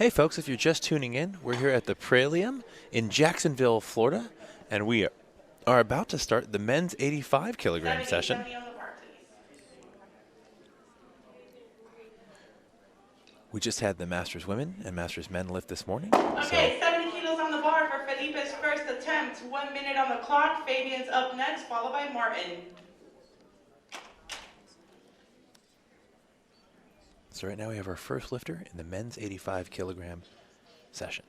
Hey folks, if you're just tuning in, we're here at the Praelium in Jacksonville, Florida, and we are about to start the men's 85 kilogram session. 70 on the bar, please. We just had the Masters women and Masters men lift this morning. Okay, 70 kilos on the bar for Felipe's first attempt. 1 minute on the clock. Fabian's up next, followed by Martin. So right now we have our first lifter in the men's 85 kilogram session.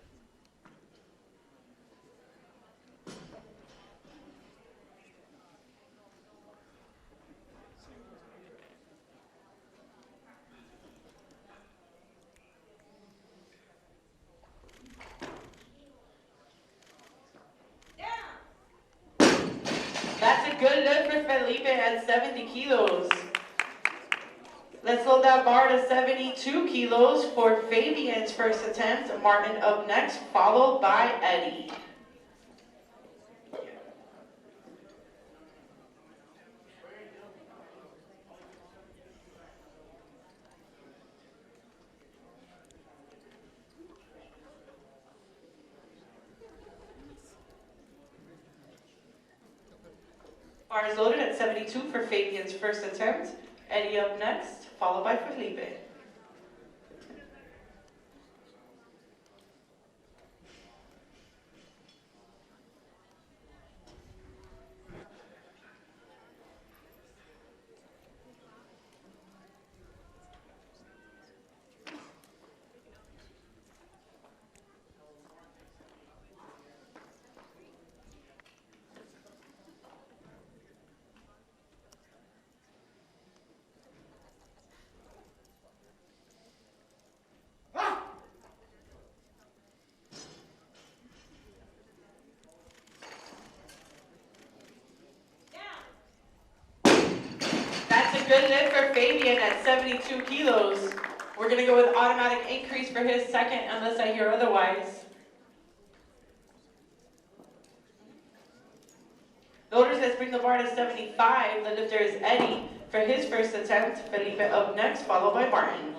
That's a good lift for Felipe at 70 kilos. Let's load that bar to 72 kilos for Fabian's first attempt. Martin up next, followed by Eddie. Bar is loaded at 72 for Fabian's first attempt. Eddie up next, followed by Felipe. That's a good lift for Fabian at 72 kilos. We're going to go with automatic increase for his second unless I hear otherwise. Loaders, let's bring the bar to 75. The lifter is Eddie for his first attempt. Felipe up next, followed by Martin.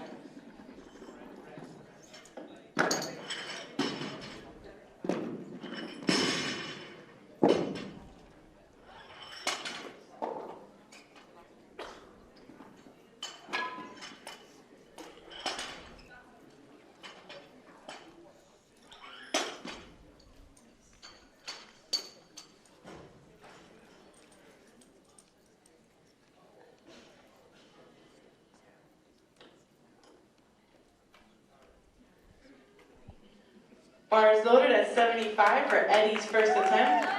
Bar is loaded at 75 for Eddie's first attempt.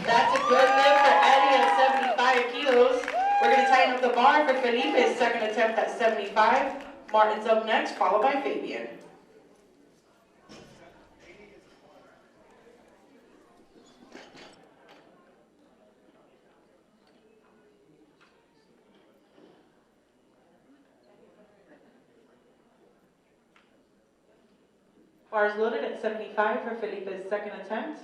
That's a good lift for Eddie at 75 kilos. We're going to tighten up the bar for Felipe's second attempt at 75. Martin's up next, followed by Fabian. Bar is loaded at 75 for Felipe's second attempt.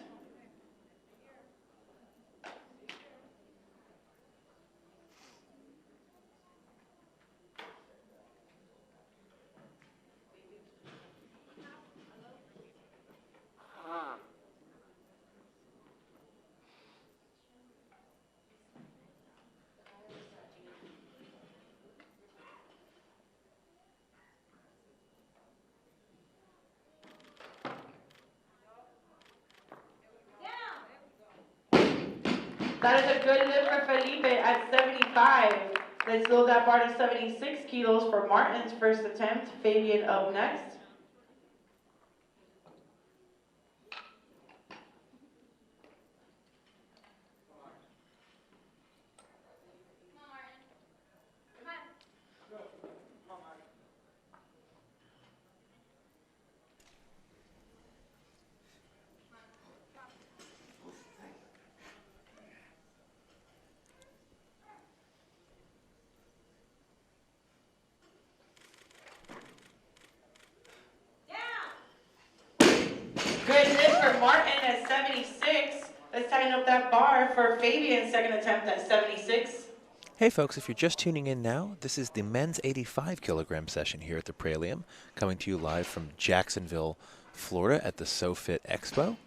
That is a good lift for Felipe at 75. Let's load that bar to 76 kilos for Martin's first attempt. Fabian up next. Good lift for Martin at 76. Let's tighten up that bar for Fabian's second attempt at 76. Hey folks, if you're just tuning in now, this is the men's 85 kilogram session here at the Praelium, coming to you live from Jacksonville, Florida at the SoFit Expo.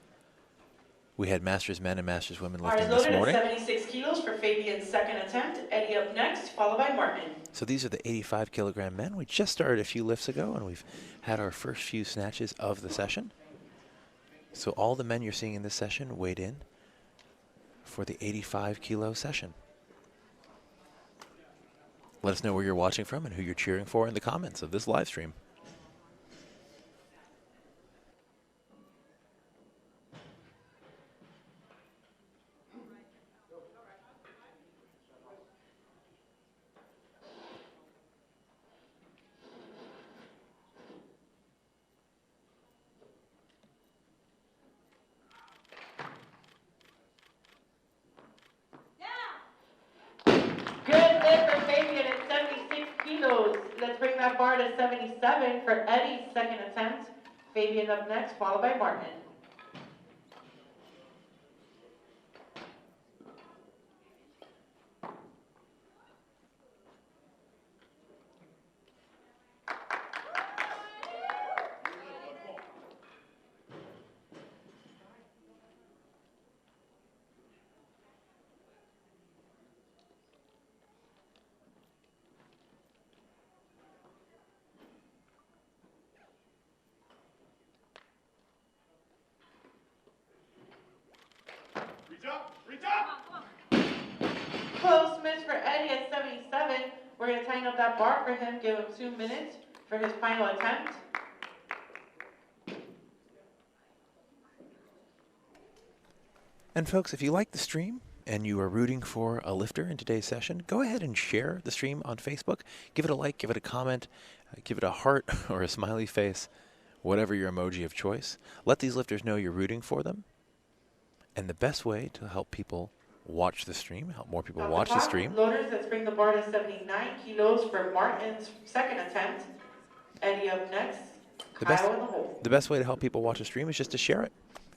We had Masters men and Masters women Bar is lifting this loaded morning. at 76 kilos for Fabian's second attempt. Eddie up next, followed by Martin. So these are the 85 kilogram men. We just started a few lifts ago, and we've had our first few snatches of the session. So all the men you're seeing in this session weighed in for the 85 kilo session. Let us know where you're watching from and who you're cheering for in the comments of this live stream. Good lift for Fabian at 76 kilos. Let's bring that bar to 77 for Eddie's second attempt. Fabian up next, followed by Martin. Reach up! Close miss for Eddie at 77. We're going to tighten up that bar for him, give him 2 minutes for his final attempt. And folks, if you like the stream and you are rooting for a lifter in today's session, go ahead and share the stream on Facebook. Give it a like, give it a comment, give it a heart or a smiley face, whatever your emoji of choice. Let these lifters know you're rooting for them. And the best way to help people watch the stream, help more people watch the stream. Loaders, let's bring the bar to 79 kilos for Martin's second attempt. Eddie up next. Kyle in the hole. The best way to help people watch a stream is just to share it.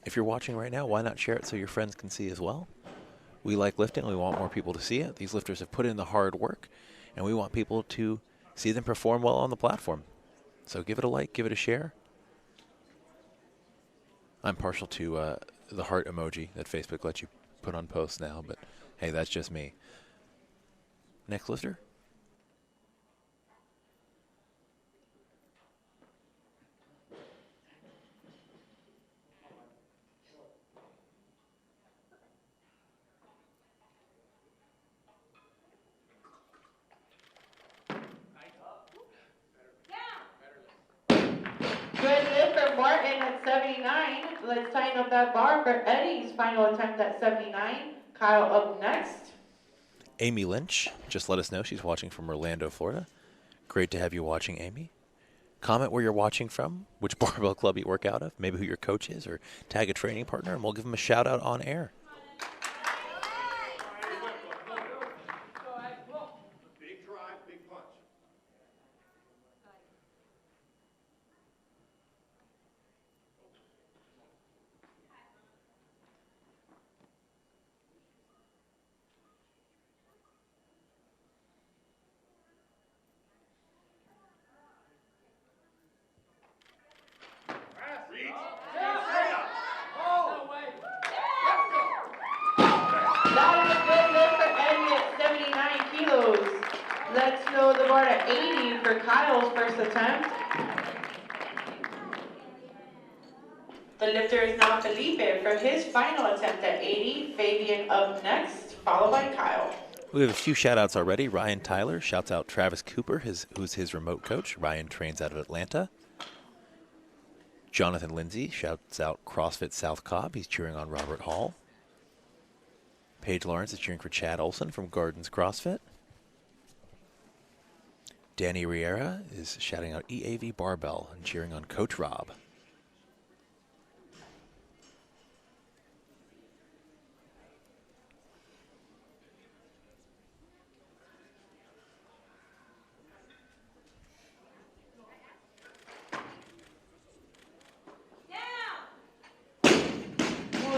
If you're watching right now, why not share it so your friends can see as well? We like lifting. We want more people to see it. These lifters have put in the hard work, and we want people to see them perform well on the platform. So give it a like, give it a share. I'm partial to the heart emoji that Facebook lets you put on posts now, but hey, that's just me. Next lifter. Good lift for Martin at 79. Let's tighten up that bar for Eddie's final attempt at 79. Kyle up next. Amy Lynch just let us know she's watching from Orlando, Florida. Great to have you watching, Amy. Comment where you're watching from, which barbell club you work out of, maybe who your coach is, or tag a training partner, and we'll give them a shout out on air. Big drive, big punch. That is a good lift for Eddie at 79 kilos. Let's load the bar to 80 for Kyle's first attempt. The lifter is now Felipe for his final attempt at 80. Fabian up next, followed by Kyle. We have a few shout outs already. Ryan Tyler shouts out Travis Cooper, who's his remote coach. Ryan trains out of Atlanta. Jonathan Lindsay shouts out CrossFit South Cobb. He's cheering on Robert Hall. Paige Lawrence is cheering for Chad Olson from Gardens CrossFit. Danny Riera is shouting out EAV Barbell and cheering on Coach Rob.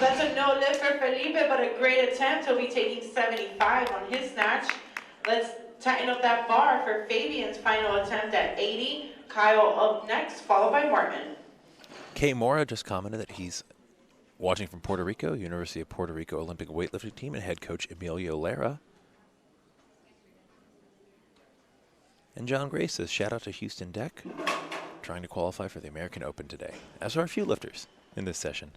That's a no lift for Felipe, but a great attempt. He'll be taking 75 on his snatch. Let's tighten up that bar for Fabian's final attempt at 80. Kyle up next, followed by Martin. Kay Mora just commented that he's watching from Puerto Rico, University of Puerto Rico Olympic weightlifting team, and head coach Emilio Lara. And John Gray says, shout out to Houston Deck, trying to qualify for the American Open today, as are a few lifters in this session.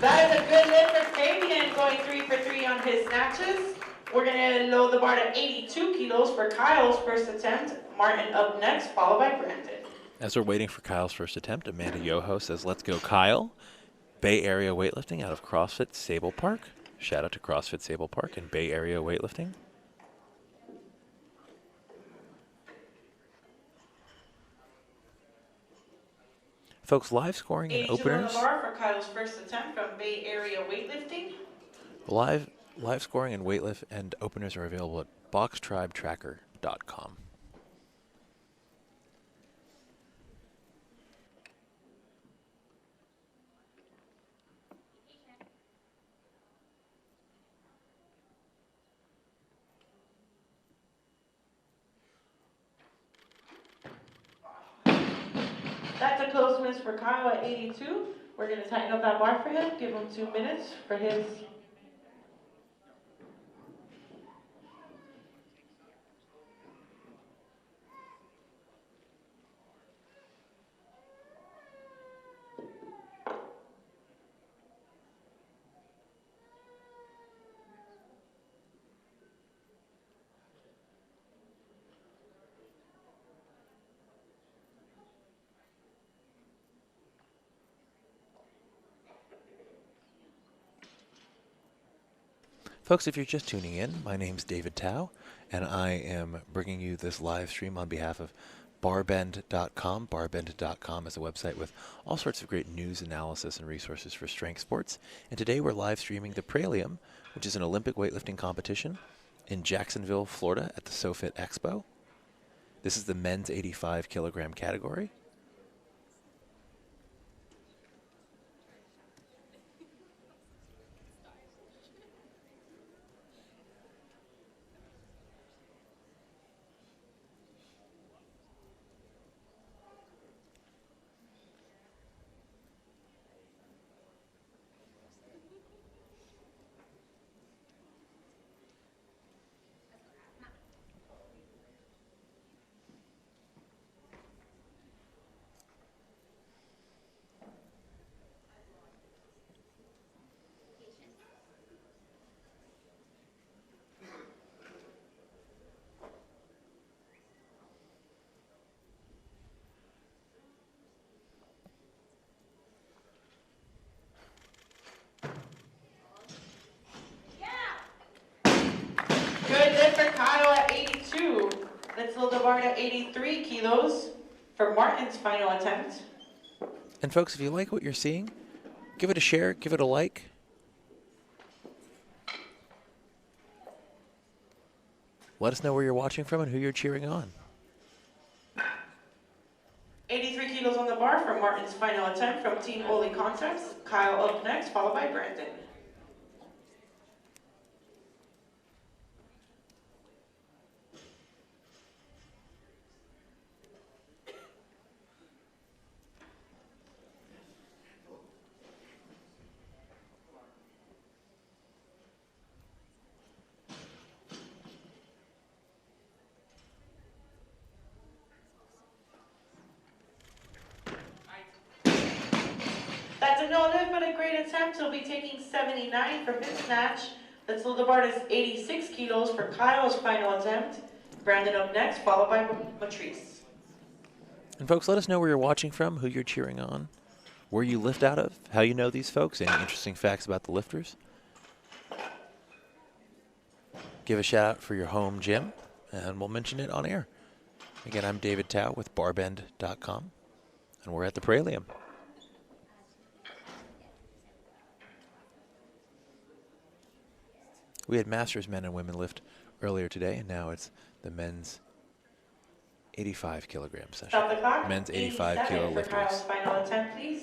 That is a good lift for Fabian, going 3 for 3 on his snatches. We're going to load the bar to 82 kilos for Kyle's first attempt. Martin up next, followed by Brandon. As we're waiting for Kyle's first attempt, Amanda Yoho says, let's go Kyle. Bay Area Weightlifting out of CrossFit Sable Park. Shout out to CrossFit Sable Park and Bay Area Weightlifting. Folks, live scoring and 82 on openers. the bar for Kyle's first attempt from Bay Area Weightlifting. Live scoring and weightlift and openers are available at boxtribetracker.com. That's a close miss for Kyle at 82. We're going to tighten up that bar for him, give him 2 minutes for his. Folks, if you're just tuning in, my name's David Tao, and I am bringing you this live stream on behalf of barbend.com. Barbend.com is a website with all sorts of great news, analysis, and resources for strength sports. And today we're live streaming the Praelium, which is an Olympic weightlifting competition in Jacksonville, Florida at the SoFit Expo. This is the men's 85 kilogram category. Good lift for Kyle at 82. Let's load the bar to 83 kilos for Martin's final attempt. And folks, if you like what you're seeing, give it a share, give it a like. Let us know where you're watching from and who you're cheering on. 83 kilos on the bar for Martin's final attempt from Team Oli Concepts. Kyle up next, followed by Brandon. That's a no lift, but a great attempt. He'll be taking 79 from his snatch. Let's load the bar to 86 kilos for Kyle's final attempt. Brandon up next, followed by Matrice. And folks, let us know where you're watching from, who you're cheering on, where you lift out of, how you know these folks, any interesting facts about the lifters. Give a shout out for your home gym, and we'll mention it on air. Again, I'm David Tao with barbend.com, and we're at the Praelium. We had Masters men and women lift earlier today, and now it's the men's 85 kilogram session. Stop the clock. Men's 85 kilo for Kyle's lifters. final attempt, please.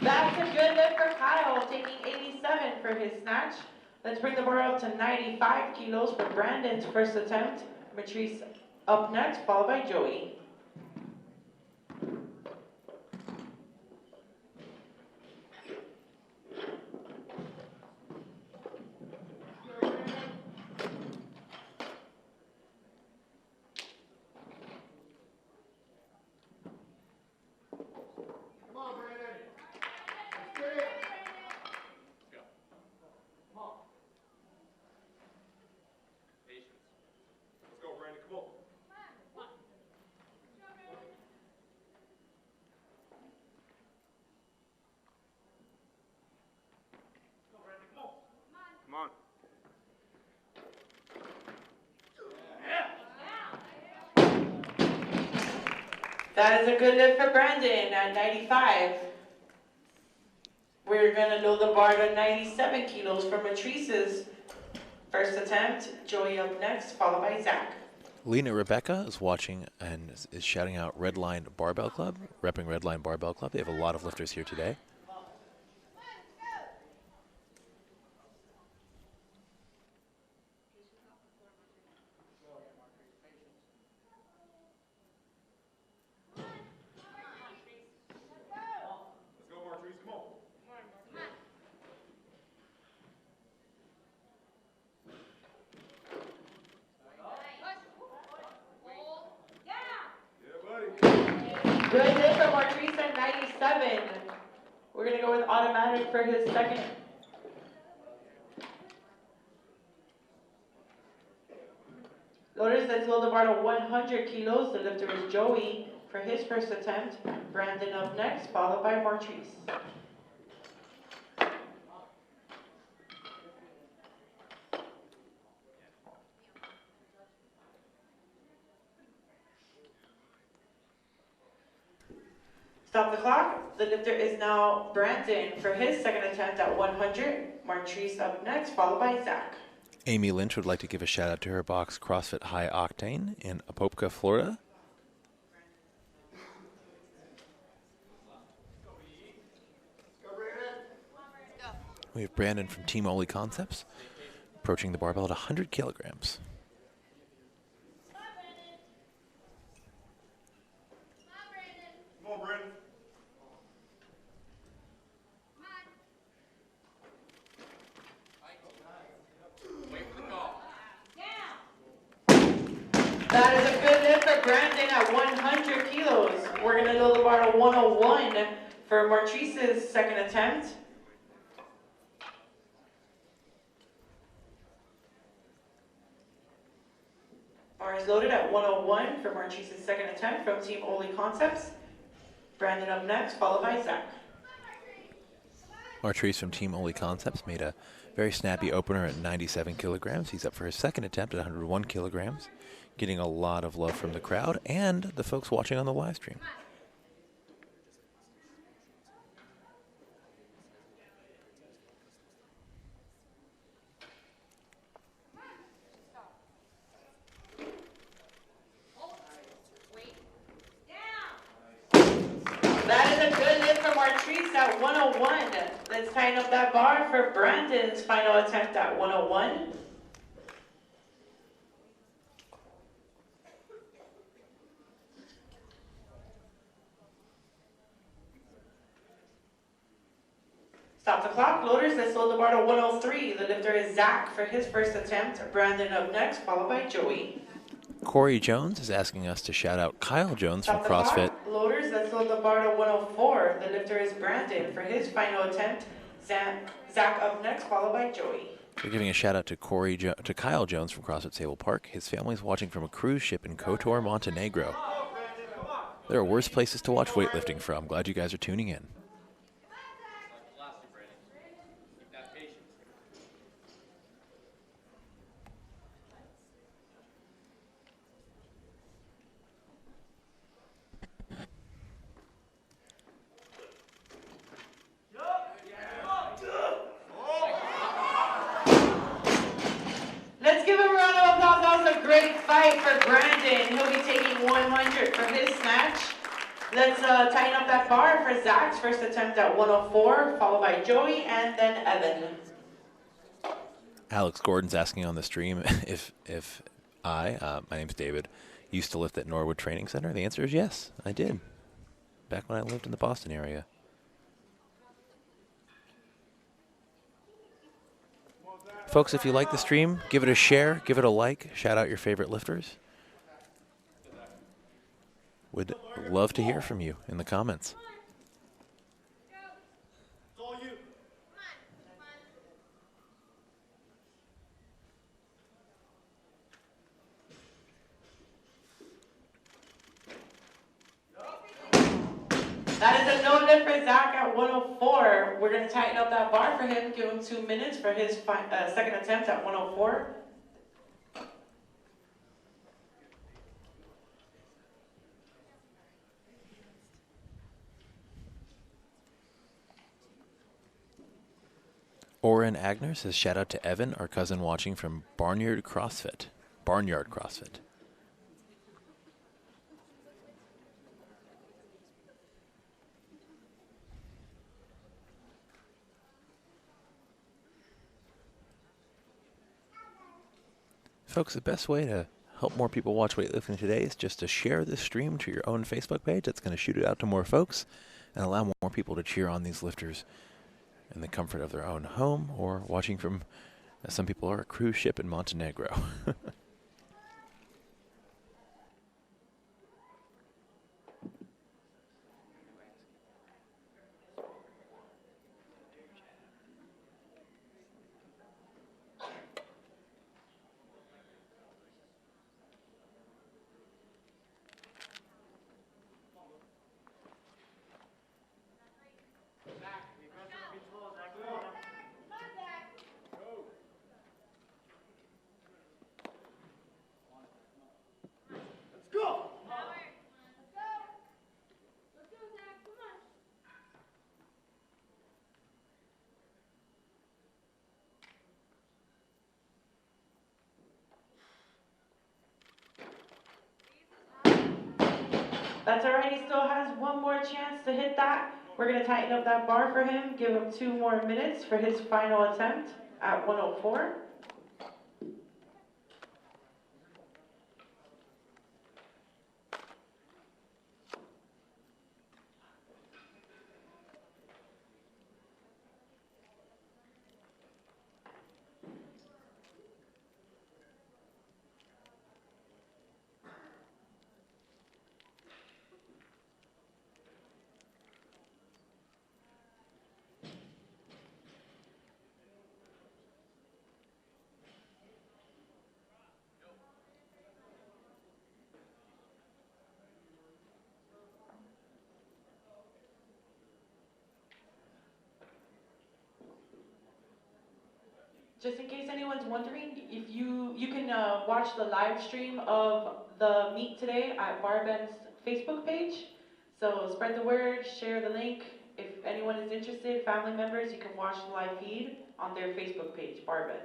That's a good lift for Kyle, taking 87 for his snatch. Let's bring the bar up to 95 kilos for Brandon's first attempt. Matrice up next, followed by Joey. Come on. That is a good lift for Brandon at 95. We're going to load the bar to 97 kilos for Matrice's first attempt. Joey up next, followed by Zach. Lena Rebecca is watching and is shouting out Redline Barbell Club, repping Redline Barbell Club. They have a lot of lifters here today. Let's go, Martrice. Come on. Yeah, buddy. Good lift for Matrice at 97. We're going to go with automatic for his second. Loaders, let's load the bar to 100 kilos. The lifter is Joey for his first attempt. Brandon up next, followed by Matrice. Stop the clock. The lifter is now Brandon for his second attempt at 100. Matrice up next, followed by Zach. Amy Lynch would like to give a shout out to her box CrossFit High Octane in Apopka, Florida. We have Brandon from Team Oli Concepts approaching the barbell at 100 kilograms. Come on, Brandon. That is a good lift for Brandon at 100 kilos. We're going to load the bar to 101 for Matrice's second attempt. Bar is loaded at 101 for Matrice's second attempt from Team Oli Concepts. Brandon up next, followed by Zach. Matrice from Team Oli Concepts made a very snappy opener at 97 kilograms. He's up for his second attempt at 101 kilograms. getting a lot of love from the crowd and the folks watching on the live stream. That is a good lift from Artrice at 101. Let's tighten up that bar for Brandon's final attempt at 101. Stop the clock, loaders. Let's load the bar to 103. The lifter is Zach for his first attempt. Brandon up next, followed by Joey. Corey Jones is asking us to shout out Kyle Jones from Stop the CrossFit. clock, loaders. Let's load the bar to 104. The lifter is Brandon for his final attempt. Zach up next, followed by Joey. We're giving a shout out to Kyle Jones from CrossFit Sable Park. His family's watching from a cruise ship in Kotor, Montenegro. There are worse places to watch weightlifting from. Glad you guys are tuning in. Let's give him a round of applause. That was a great fight for Brandon. He'll be taking 100 for his snatch. Let's tighten up that bar for Zach's first attempt at 104, followed by Joey and then Evan. Alex Gordon's asking on the stream if my name's David, used to lift at Norwood Training Center. The answer is yes, I did. Back when I lived in the Boston area. Folks, if you like the stream, give it a share, give it a like, shout out your favorite lifters. Would love to hear from you in the comments. That is a no lift for Zach at 104. We're going to tighten up that bar for him, give him 2 minutes for his second attempt at 104. Oren Agner says shout out to Evan, our cousin watching from Barnyard CrossFit. Folks, the best way to help more people watch weightlifting today is just to share this stream to your own Facebook page. That's going to shoot it out to more folks and allow more people to cheer on these lifters in the comfort of their own home or watching from, as some people are, a cruise ship in Montenegro. That's all right, he still has one more chance to hit that. We're going to tighten up that bar for him, give him 2 more minutes for his final attempt at 104. Just in case anyone's wondering, if you can watch the live stream of the meet today at Barbend's Facebook page. So spread the word, share the link. If anyone is interested, family members, you can watch the live feed on their Facebook page, Barbend.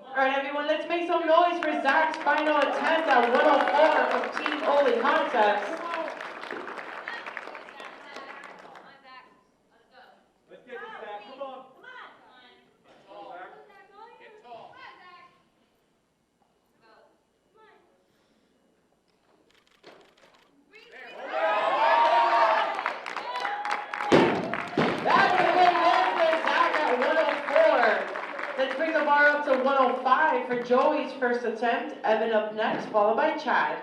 All right, everyone, let's make some noise for Zach's final attempt at 104 from Team Oli Concepts. Let's get this, Zach. Come on. Come on, Zach. Get tall. That was a good win for Zach at 104. Let's bring the bar up to 105 for Joey's first attempt. Evan up next, followed by Chad.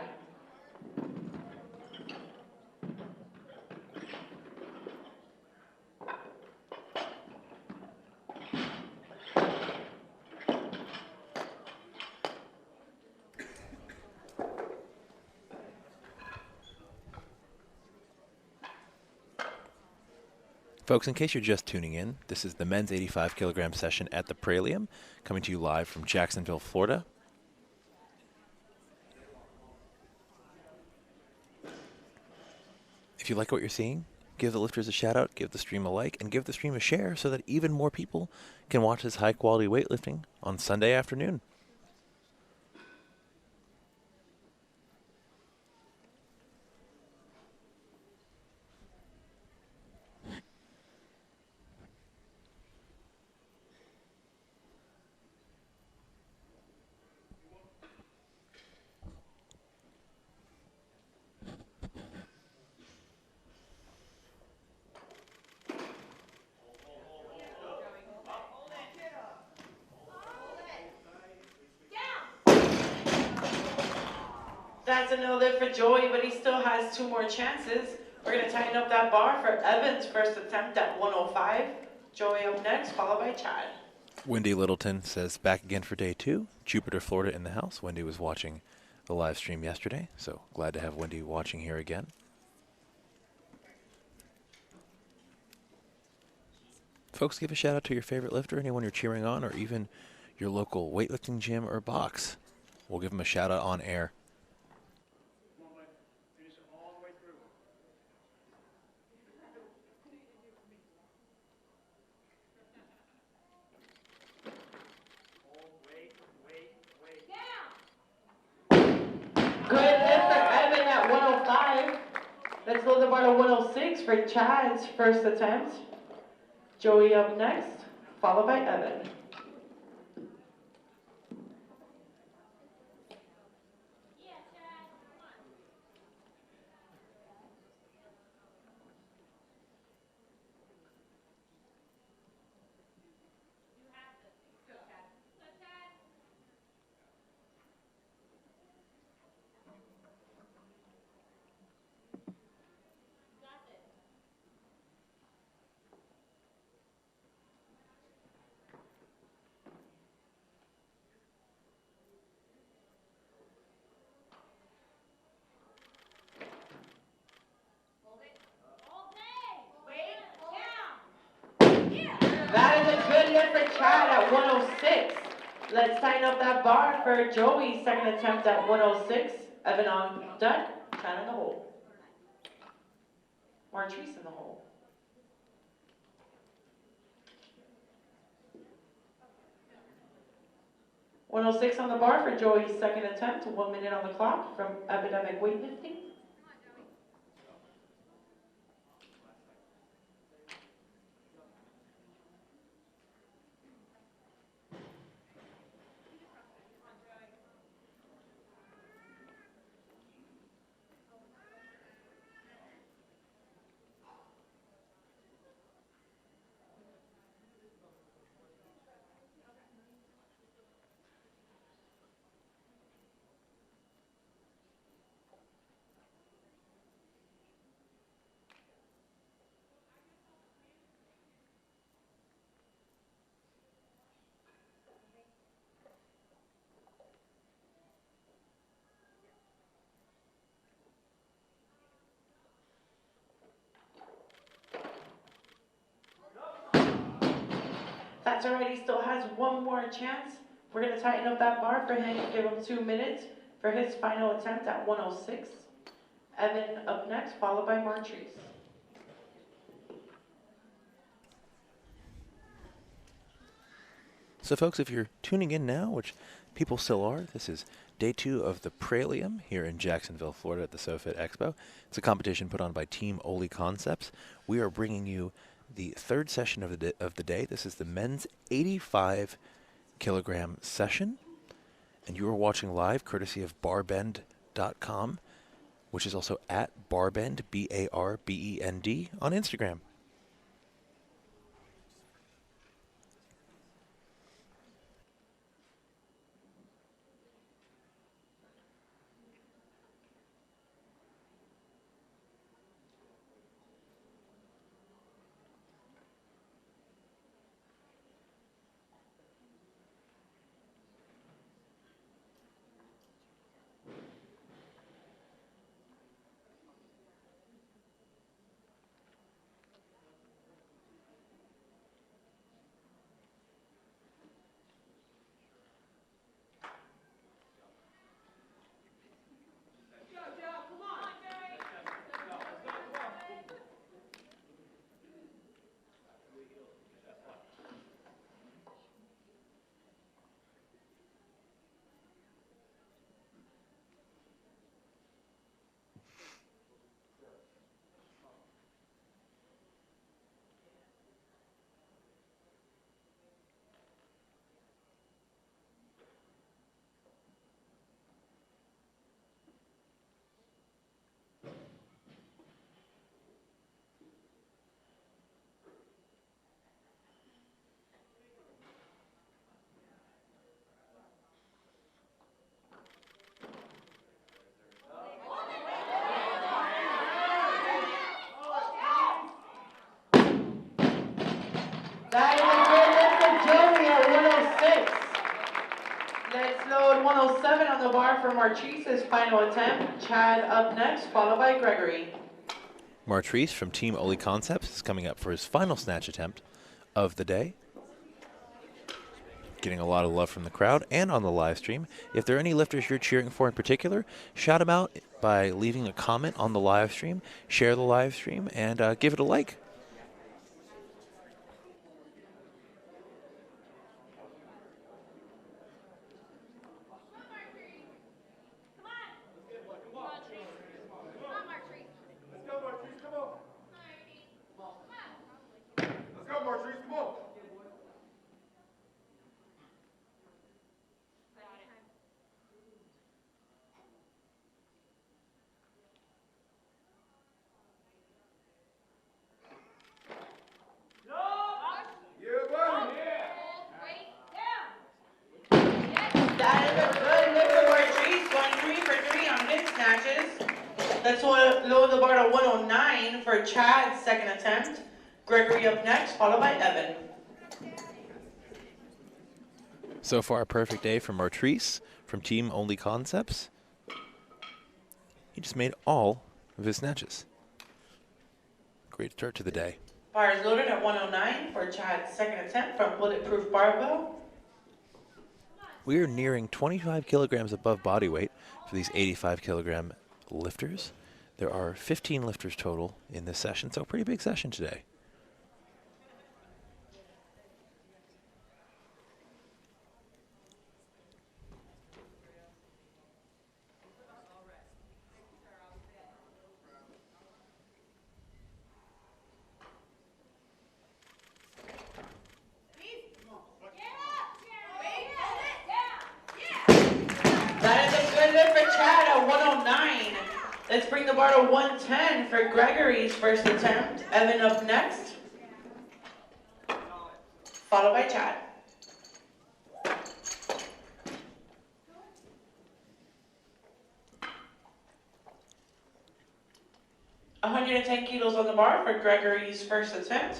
Folks, in case you're just tuning in, this is the men's 85 kilogram session at the Praelium, coming to you live from Jacksonville, Florida. If you like what you're seeing, give the lifters a shout out, give the stream a like, and give the stream a share so that even more people can watch this high quality weightlifting on Sunday afternoon. That's a no lift for Joey, but he still has two more chances. We're going to tighten up that bar for Evan's first attempt at 105. Joey up next, followed by Chad. Wendy Littleton says, back again for day 2. Jupiter, Florida in the house. Wendy was watching the live stream yesterday, so glad to have Wendy watching here again. Folks, give a shout out to your favorite lifter, anyone you're cheering on, or even your local weightlifting gym or box. We'll give them a shout out on air. Come on, Mike. Finish it all the way through. Good lift for Evan at 105. Let's load the bar to 106 for Chad's first attempt. Joey up next, followed by Evan. That is a good lift for Chad at 106. Let's tighten up that bar for Joey's second attempt at 106. Evan on deck, Chad in the hole. Martrice in the hole. .106 on the bar for Joey's second attempt. 1 minute on the clock from Epidemic Weightlifting. That's all right, he still has one more chance. We're going to tighten up that bar for him and give him 2 minutes for his final attempt at 106. Evan up next, followed by Martrice. So, folks, if you're tuning in now, which people still are, this is day 2 of the Praelium here in Jacksonville, Florida at the SoFit Expo. It's a competition put on by Team Oli Concepts. We are bringing you the third session of the day. This is the men's 85 kilogram session, and you are watching live courtesy of barbend.com, which is also at barbend, BARBEND, on Instagram. That is a good lift for Joey at 106. Let's load 107 on the bar for Martrice's final attempt. Chad up next, followed by Gregory. Martrice from Team Oli Concepts is coming up for his final snatch attempt of the day. Getting a lot of love from the crowd and on the live stream. If there are any lifters you're cheering for in particular, shout them out by leaving a comment on the live stream, share the live stream, and give it a like. Let's lower the bar to 109 for Chad's second attempt. Gregory up next, followed by Evan. So far, a perfect day for Martrice from Team Oli Concepts. He just made all of his snatches. Great start to the day. Bar is loaded at 109 for Chad's second attempt from Bulletproof Barbell. We are nearing 25 kilograms above body weight for these 85 kilogram lifters. There are 15 lifters total in this session, so a pretty big session today. That is a good lift for Chad at 109. Let's bring the bar to 110 for Gregory's first attempt. Evan up next, followed by Chad. $110 kilos on the bar for Gregory's first attempt.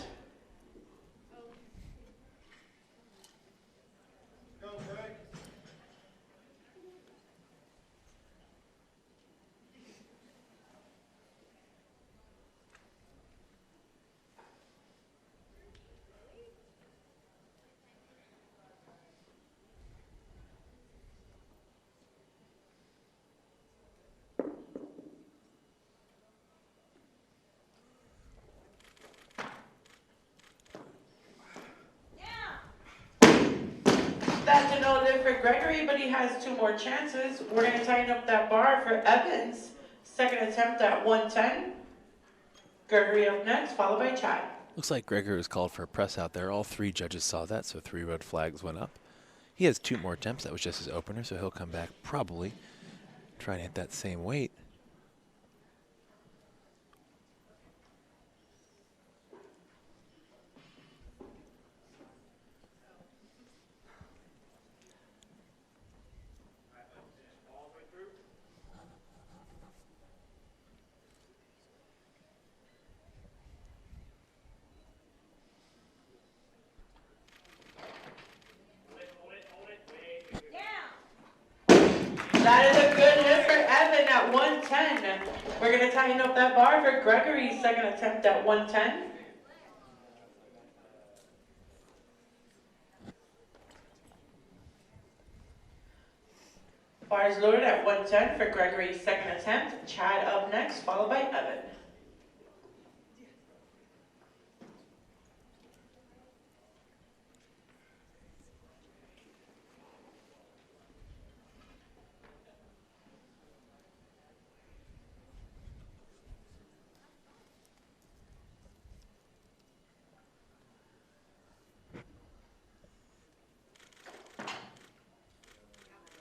lift for Gregory, but he has 2 more chances. We're going to tighten up that bar for Evans. Second attempt at 110. Gregory up next, followed by Chad. Looks like Gregory was called for a press out there. All 3 judges saw that, so 3 red flags went up. He has 2 more attempts. That was just his opener, so he'll come back probably try and hit that same weight. That is a good lift for Evan at 110. We're going to tighten up that bar for Gregory's second attempt at 110. Bar is loaded at 110 for Gregory's second attempt. Chad up next, followed by Evan.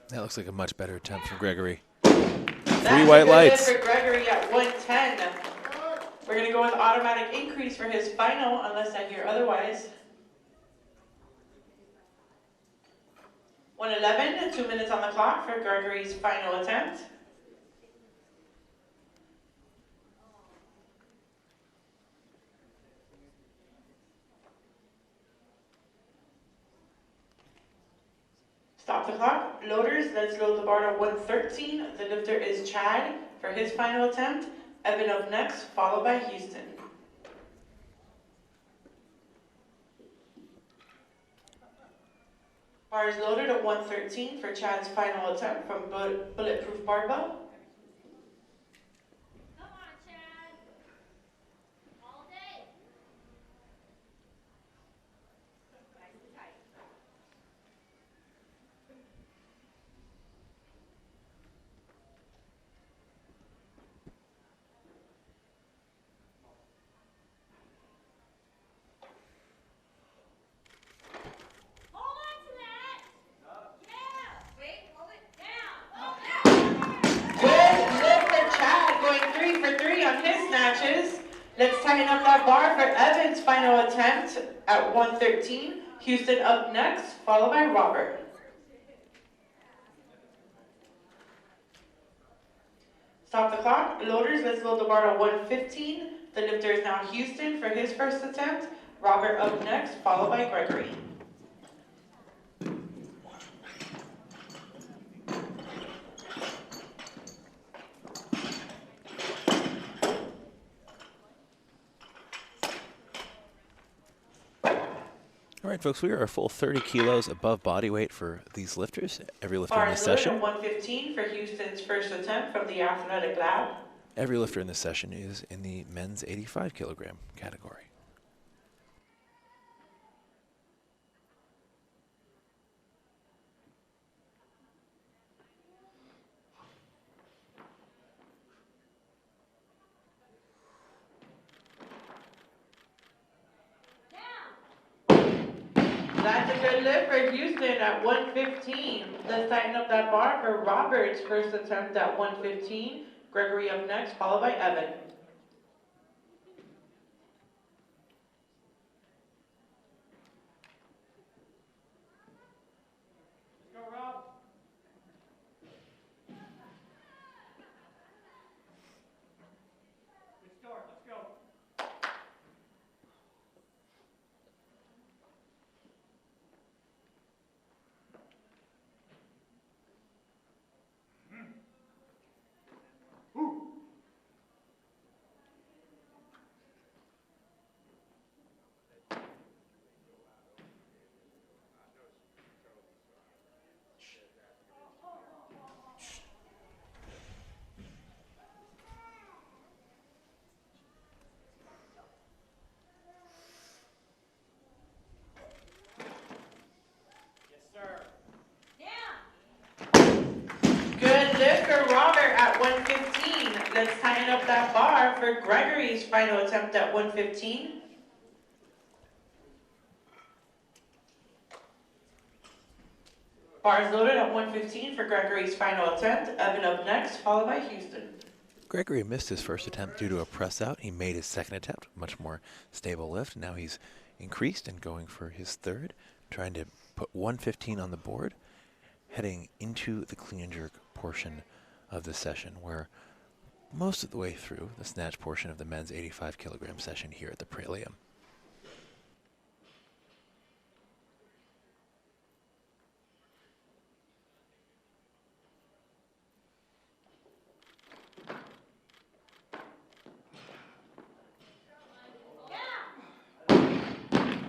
That looks like a much better attempt for Gregory. That's 3 white a good lights. lift for Gregory at 110. We're going to go with automatic increase for his final, unless I hear otherwise. 111, 2 minutes on the clock for Gregory's final attempt. Stop the clock. Loaders, let's load the bar to 113. The lifter is Chad for his final attempt. Evan up next, followed by Houston. Bar is loaded at 113 for Chad's final attempt from Bulletproof Barbell. Come on, Chad. All day. Nice and tight. Hold on to that. Yeah. Wait, hold it down. Good lift for Chad, going 3 for 3 on his snatches. Let's tighten up that bar for Evan's final attempt at 113. Houston up next, followed by Robert. Stop the clock. Loaders, let's load the bar to 115. The lifter is now Houston for his first attempt. Robert up next, followed by Gregory. All right, folks, we are a full 30 kilos above body weight for these lifters. Every lifter in Bar this is loaded session. at 115 for Houston's first attempt from the athletic lab. Every lifter in this session is in the men's 85 kilogram category. That's a good lift for Houston at 115. Let's tighten up that bar for Robert's first attempt at 115. Gregory up next, followed by Evan. Let's go, Rob. Good start. Let's go. Let's tighten up that bar for Gregory's final attempt at 115. Bar is loaded at 115 for Gregory's final attempt. Evan up next, followed by Houston. Gregory missed his first attempt due to a press out. He made his second attempt, much more stable lift. Now he's increased and going for his third, trying to put 115 on the board, heading into the clean and jerk portion of the session, where most of the way through the snatch portion of the men's 85 kilogram session here at the Praelium.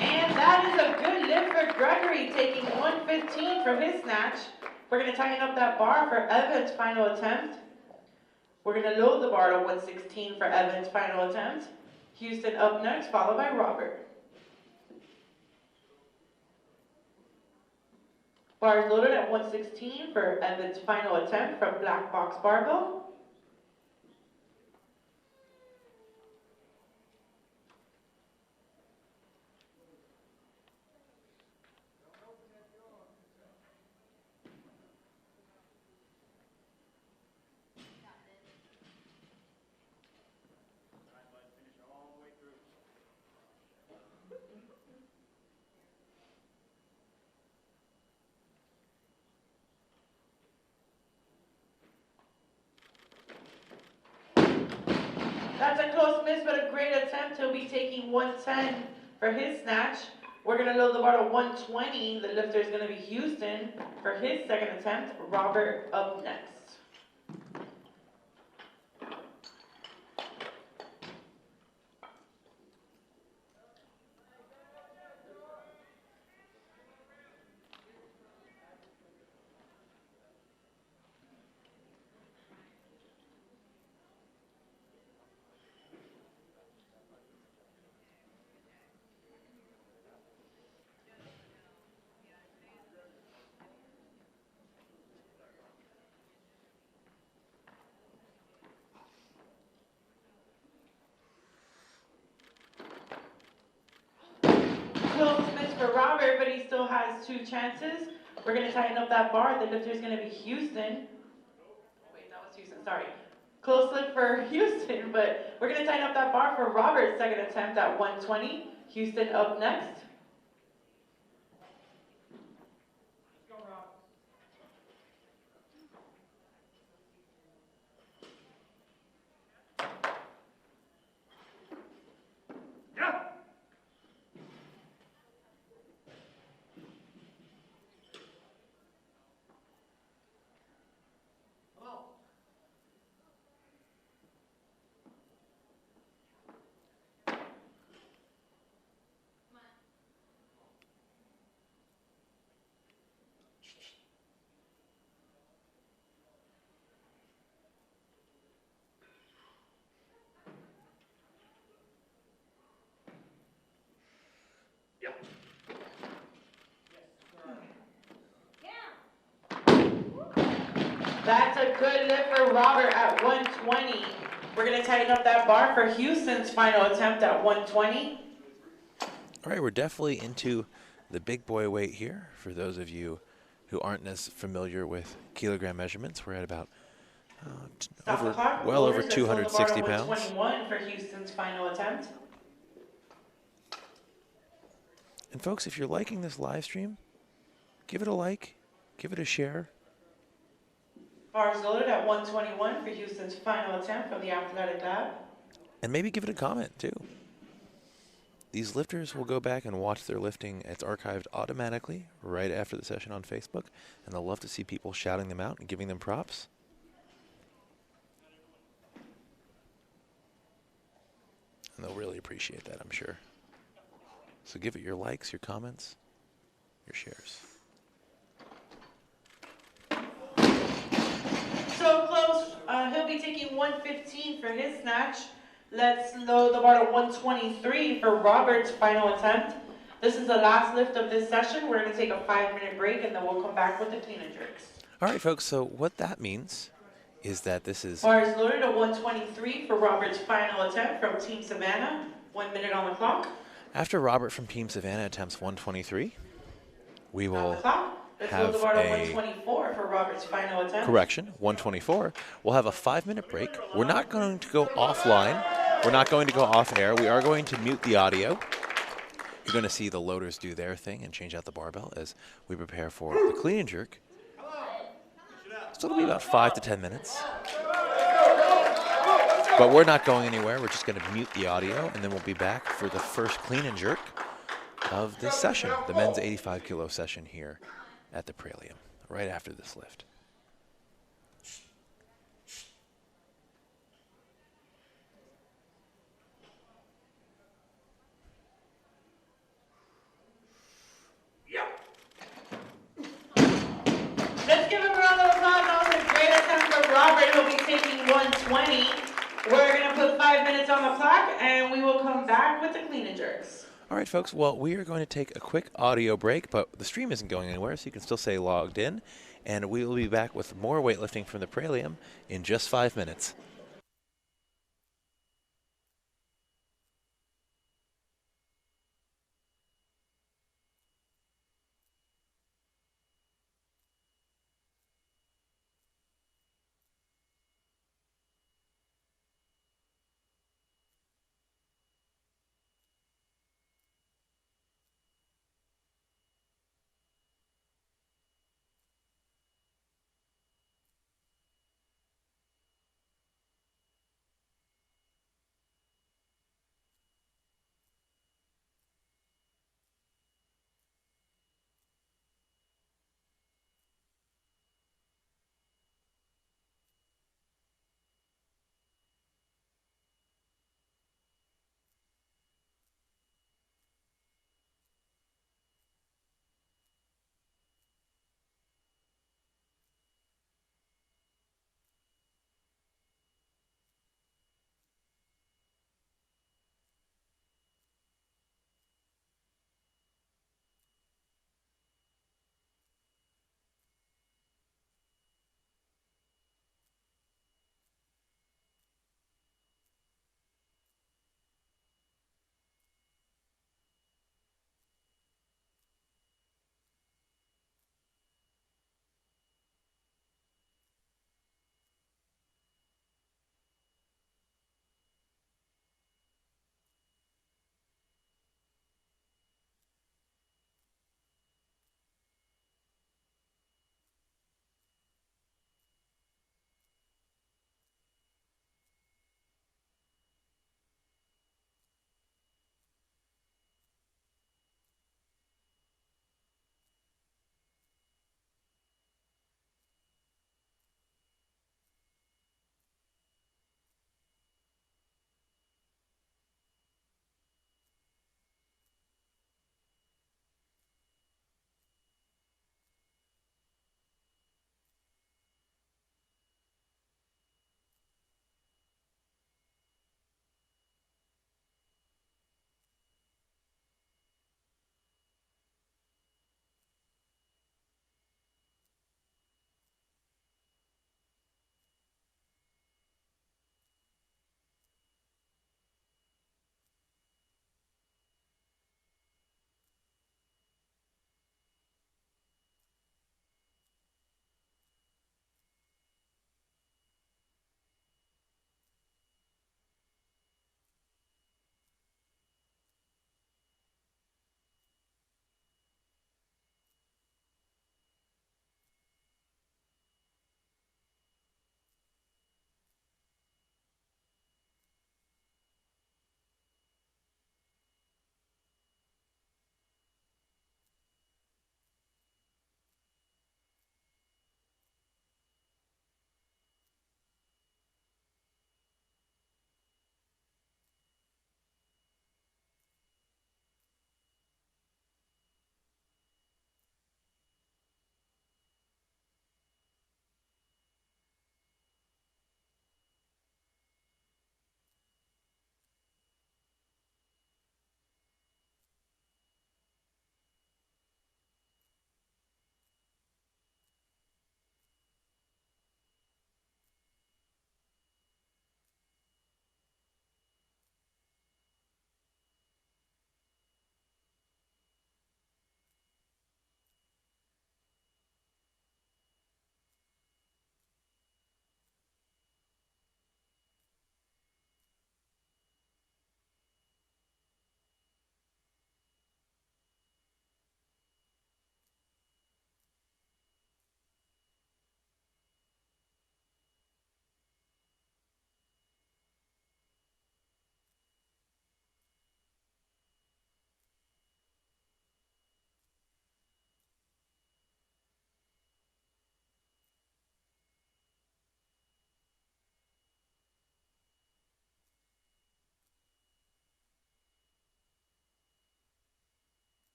And that is a good lift for Gregory, taking 115 from his snatch. We're going to tighten up that bar for Evan's final attempt. We're going to load the bar to 116 for Evan's final attempt. Houston up next, followed by Robert. Bar is loaded at 116 for Evan's final attempt from Black Box Barbell. That's a close miss, but a great attempt. He'll be taking 110 for his snatch. We're going to load the bar to 120. The lifter is going to be Houston for his second attempt. Robert up next. Close miss for Robert, but he still has two chances. We're going to tighten up that bar. The lifter is going to be Houston. Wait, that was Houston, sorry. Close lift for Houston, but we're going to tighten up that bar for Robert's second attempt at 120. Houston up next. Let's go, Rob. Yeah. Come on. Yeah. That's a good lift for Robert at 120. We're going to tighten up that bar for Houston's final attempt at 120. All right, we're definitely into the big boy weight here. For those of you who aren't as familiar with kilogram measurements, we're at about Stop the clock. well over Let's load the bar to 260 pounds. 121 for Houston's final attempt. And folks, if you're liking this live stream, give it a like, give it a share. Bar is loaded at 121 for Houston's final attempt from the Athletic Lab. And maybe give it a comment, too. These lifters will go back and watch their lifting. It's archived automatically right after the session on Facebook, and they'll love to see people shouting them out and giving them props. And they'll really appreciate that, I'm sure. So give it your likes, your comments, your shares. So close. He'll be taking 115 for his snatch. Let's load the bar to 123 for Robert's final attempt. This is the last lift of this session. We're going to take a 5-minute break, and then we'll come back with the clean and jerks. All right, folks, so what that means is that this is Bar is loaded at 123 for Robert's final attempt from Team Savannah. 1 minute on the clock. after Robert from Team Savannah attempts 123. We On will the clock. Let's load have the bar to a 124 for Robert's final attempt. correction, 124. We'll have a 5-minute break. We're not going to go offline. We're not going to go off air. We are going to mute the audio. You're going to see the loaders do their thing and change out the barbell as we prepare for the clean and jerk. So it'll be about 5 to 10 minutes. But we're not going anywhere. We're just going to mute the audio, and then we'll be back for the first clean and jerk of this session, the men's 85-kilo session here at the Praelium, right after this lift. Let's give him a round of applause. That was a great attempt from Robert. He'll be taking 120. We're going to put 5 minutes on the clock, and we will come back with the clean and jerks. All right, folks. Well, we are going to take a quick audio break, but the stream isn't going anywhere, so you can still stay logged in. And we will be back with more weightlifting from the Praelium in just 5 minutes.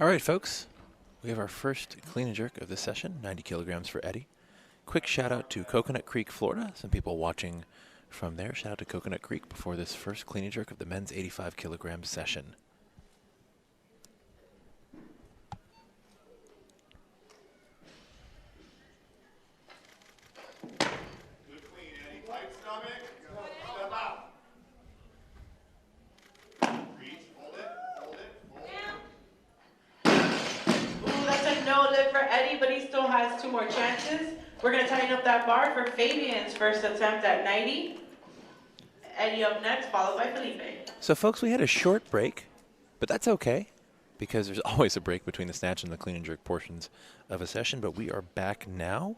All right, folks. We have our first clean and jerk of this session, 90 kilograms for Eddie. Quick shout out to Coconut Creek, Florida. Some people watching from there. Shout out to Coconut Creek before this first clean and jerk of the men's 85 kilogram session. Good clean, Eddie. Tight stomach. Step out. Reach. Hold it. Hold it. Hold it. Ooh, that's a no lift for Eddie, but he still has 2 more chances. We're going to tighten up that bar for Fabian's first attempt at 90. Eddie up next, followed by Felipe. So, folks, we had a short break, but that's okay because there's always a break between the snatch and the clean and jerk portions of a session. But we are back now,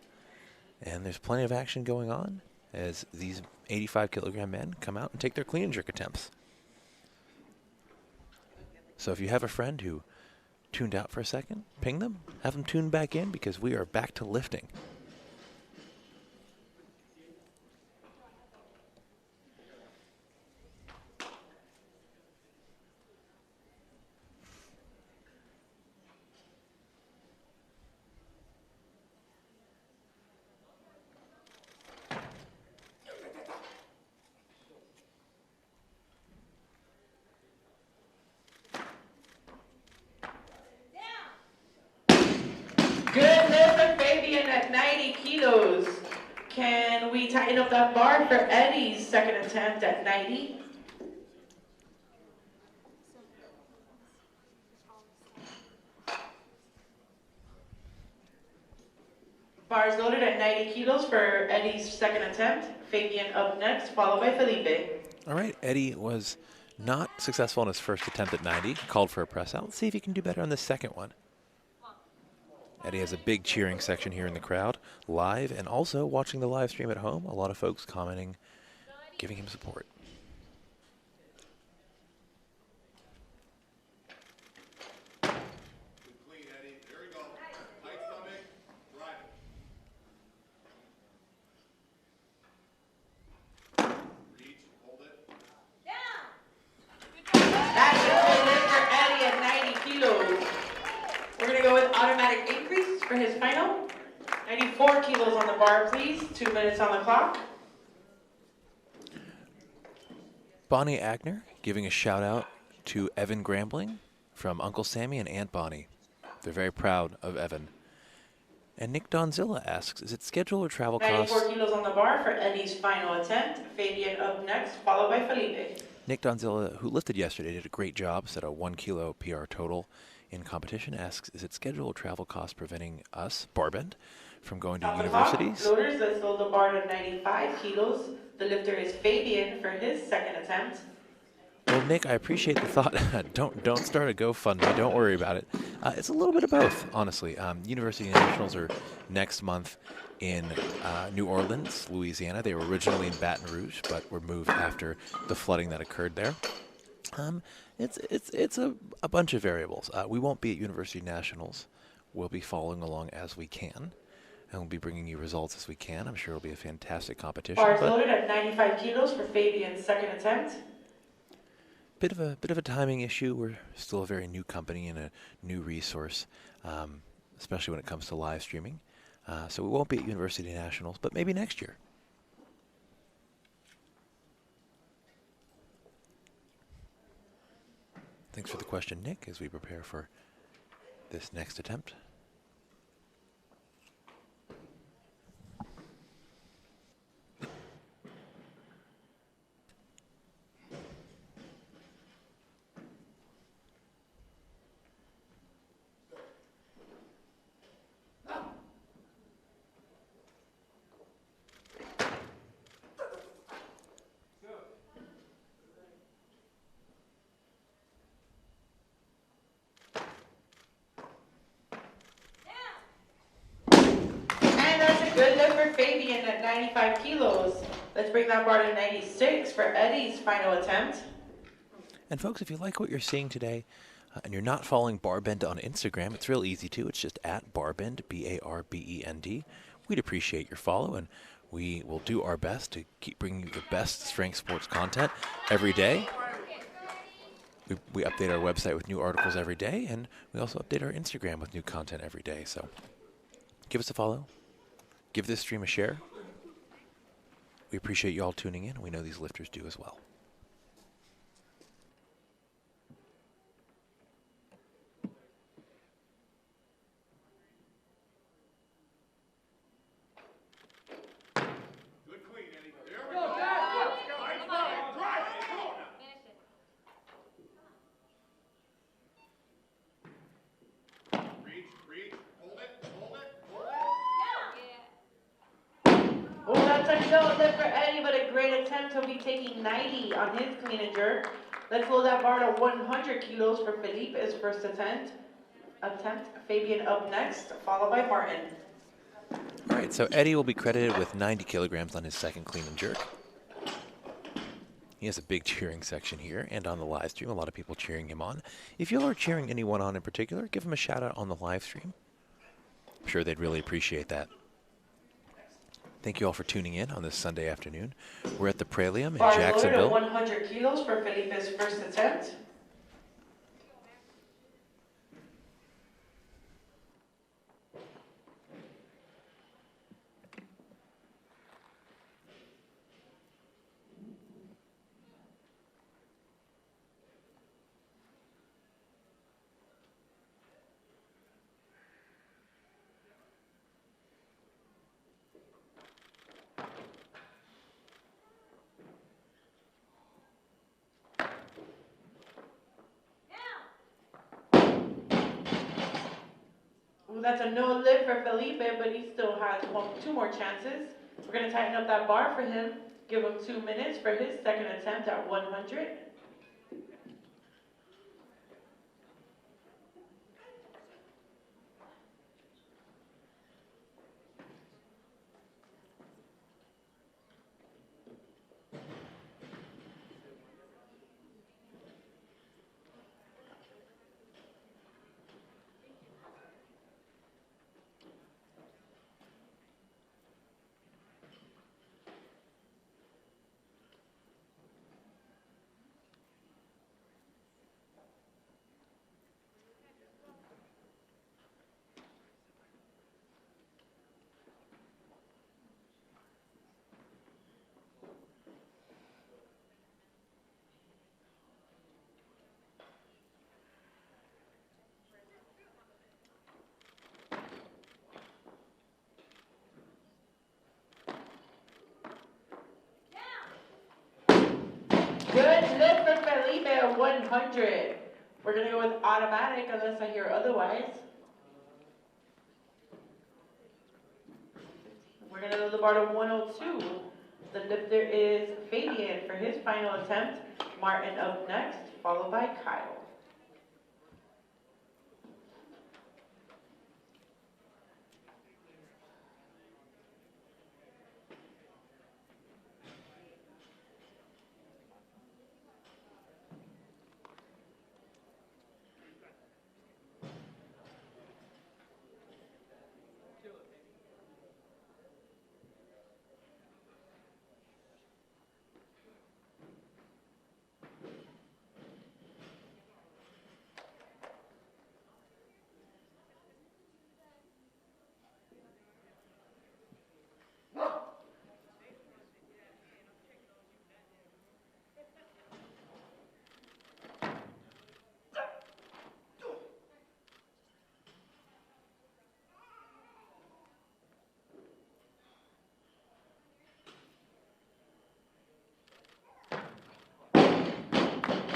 and there's plenty of action going on as these 85 kilogram men come out and take their clean and jerk attempts. So if you have a friend who tuned out for a second, ping them, have them tune back in because we are back to lifting. Good lift for Fabian at 90 kilos. Can we tighten up that bar for Eddie's second attempt at 90? Bars loaded at 90 kilos for Eddie's second attempt. Fabian up next, followed by Felipe. All right, Eddie was not successful in his first attempt at 90, called for a press out. Let's see if he can do better on the second one. Eddie has a big cheering section here in the crowd, live, and also watching the live stream at home. A lot of folks commenting, giving him support. Good clean, Eddie. There we go. Tight stomach. Drive it. Reach. Hold it. That's a good lift for Eddie at 90 kilos. We're going to go with automatic increase for his final. 94 kilos on the bar, please. 2 minutes on the clock. Bonnie Agner giving a shout out to Evan Grambling from Uncle Sammy and Aunt Bonnie. They're very proud of Evan. And Nick Donzilla asks, is it schedule or travel costs? 94 kilos on the bar for Eddie's final attempt. Fabian up next, followed by Felipe. Nick Donzilla, who lifted yesterday, did a great job, set a 1 kilo PR total in competition, asks, is it schedule or travel costs preventing us, Barbend, from going to On the clock, universities? loaders, let's load the bar to 95 kilos. The lifter is Fabian for his second attempt. Well, Nick, I appreciate the thought. Don't start a GoFundMe. Don't worry about it. It's a little bit of both, honestly. University Nationals are next month in New Orleans, Louisiana. They were originally in Baton Rouge, but were moved after the flooding that occurred there. It's a bunch of variables. We won't be at University Nationals. We'll be following along as we can, and we'll be bringing you results as we can. I'm sure it'll be a fantastic competition. Bars loaded at 95 kilos for Fabian's second attempt. Bit of a timing issue. We're still a very new company and a new resource, especially when it comes to live streaming. So we won't be at University Nationals, but maybe next year. Thanks for the question, Nick, as we prepare for this next attempt. Good lift for Fabian at 95 kilos. Let's bring that bar to 96 for Eddie's final attempt. And folks, if you like what you're seeing today, and you're not following Barbend on Instagram, it's real easy to. It's just at Barbend, B-A-R-B-E-N-D. We'd appreciate your follow, and we will do our best to keep bringing you the best strength sports content every day. We update our website with new articles every day, and we also update our Instagram with new content every day. So give us a follow. Give this stream a share. We appreciate you all tuning in. We know these lifters do as well. Good clean, Eddie. There we go. Nice drive. Drive. Come on now. Finish it. Reach. Hold it. Yeah. Oh, that's a no lift for Eddie, but a great attempt. He'll be taking 90 on his clean and jerk. Let's load that bar to 100 kilos for Felipe's first attempt. Fabian up next, followed by Martin. All right, so Eddie will be credited with 90 kilograms on his second clean and jerk. He has a big cheering section here, and on the live stream, a lot of people cheering him on. If you all are cheering anyone on in particular, give him a shout out on the live stream. I'm sure they'd really appreciate that. Thank you all for tuning in on this Sunday afternoon. We're at the Praelium in Bar loaded to Jacksonville. 100 kilos for Felipe's first attempt. Ooh, that's a no lift for Felipe, but he still has two more chances. We're going to tighten up that bar for him. Give him 2 minutes for his second attempt at 100. Good lift for Felipe at 100. We're going to go with automatic unless I hear otherwise. We're going to load the bar to 102. The lifter is Fabian for his final attempt. Martin up next, followed by Kyle.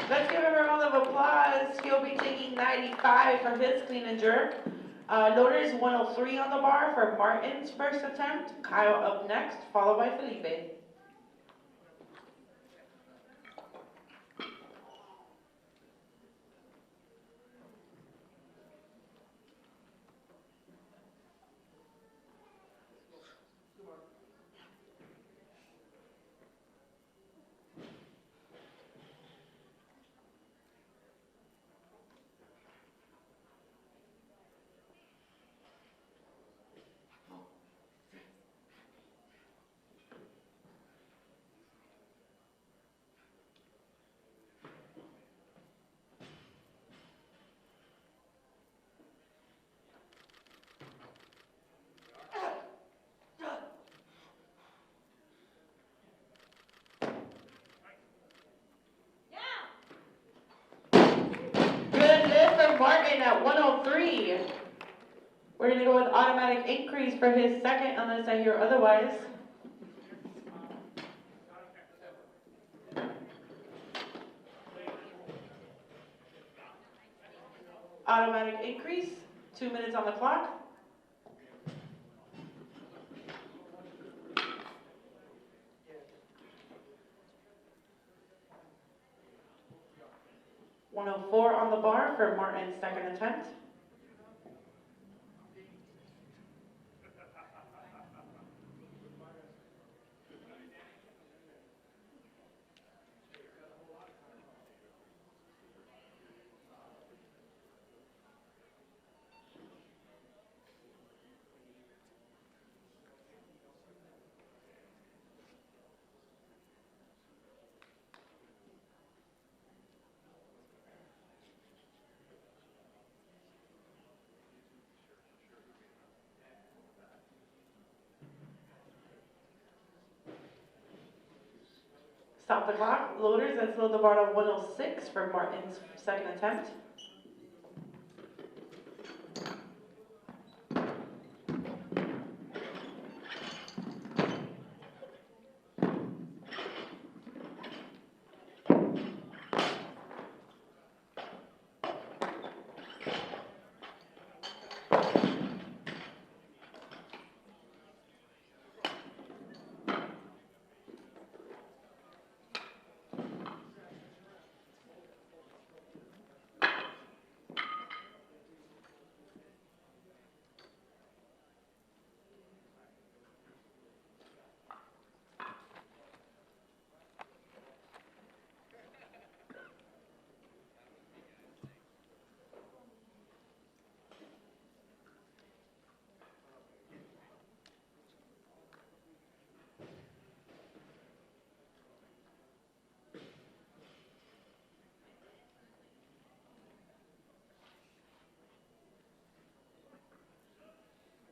Let's give him a round of applause. He'll be taking 95 for his clean and jerk. Loader is 103 on the bar for Martin's first attempt. Kyle up next, followed by Felipe. gonna go with automatic increase for his second unless I hear otherwise. Automatic increase, 2 minutes on the clock. .104 on the bar for Martin's second attempt. Stop the clock. Loaders, let's load the bar to 106 for Martin's second attempt.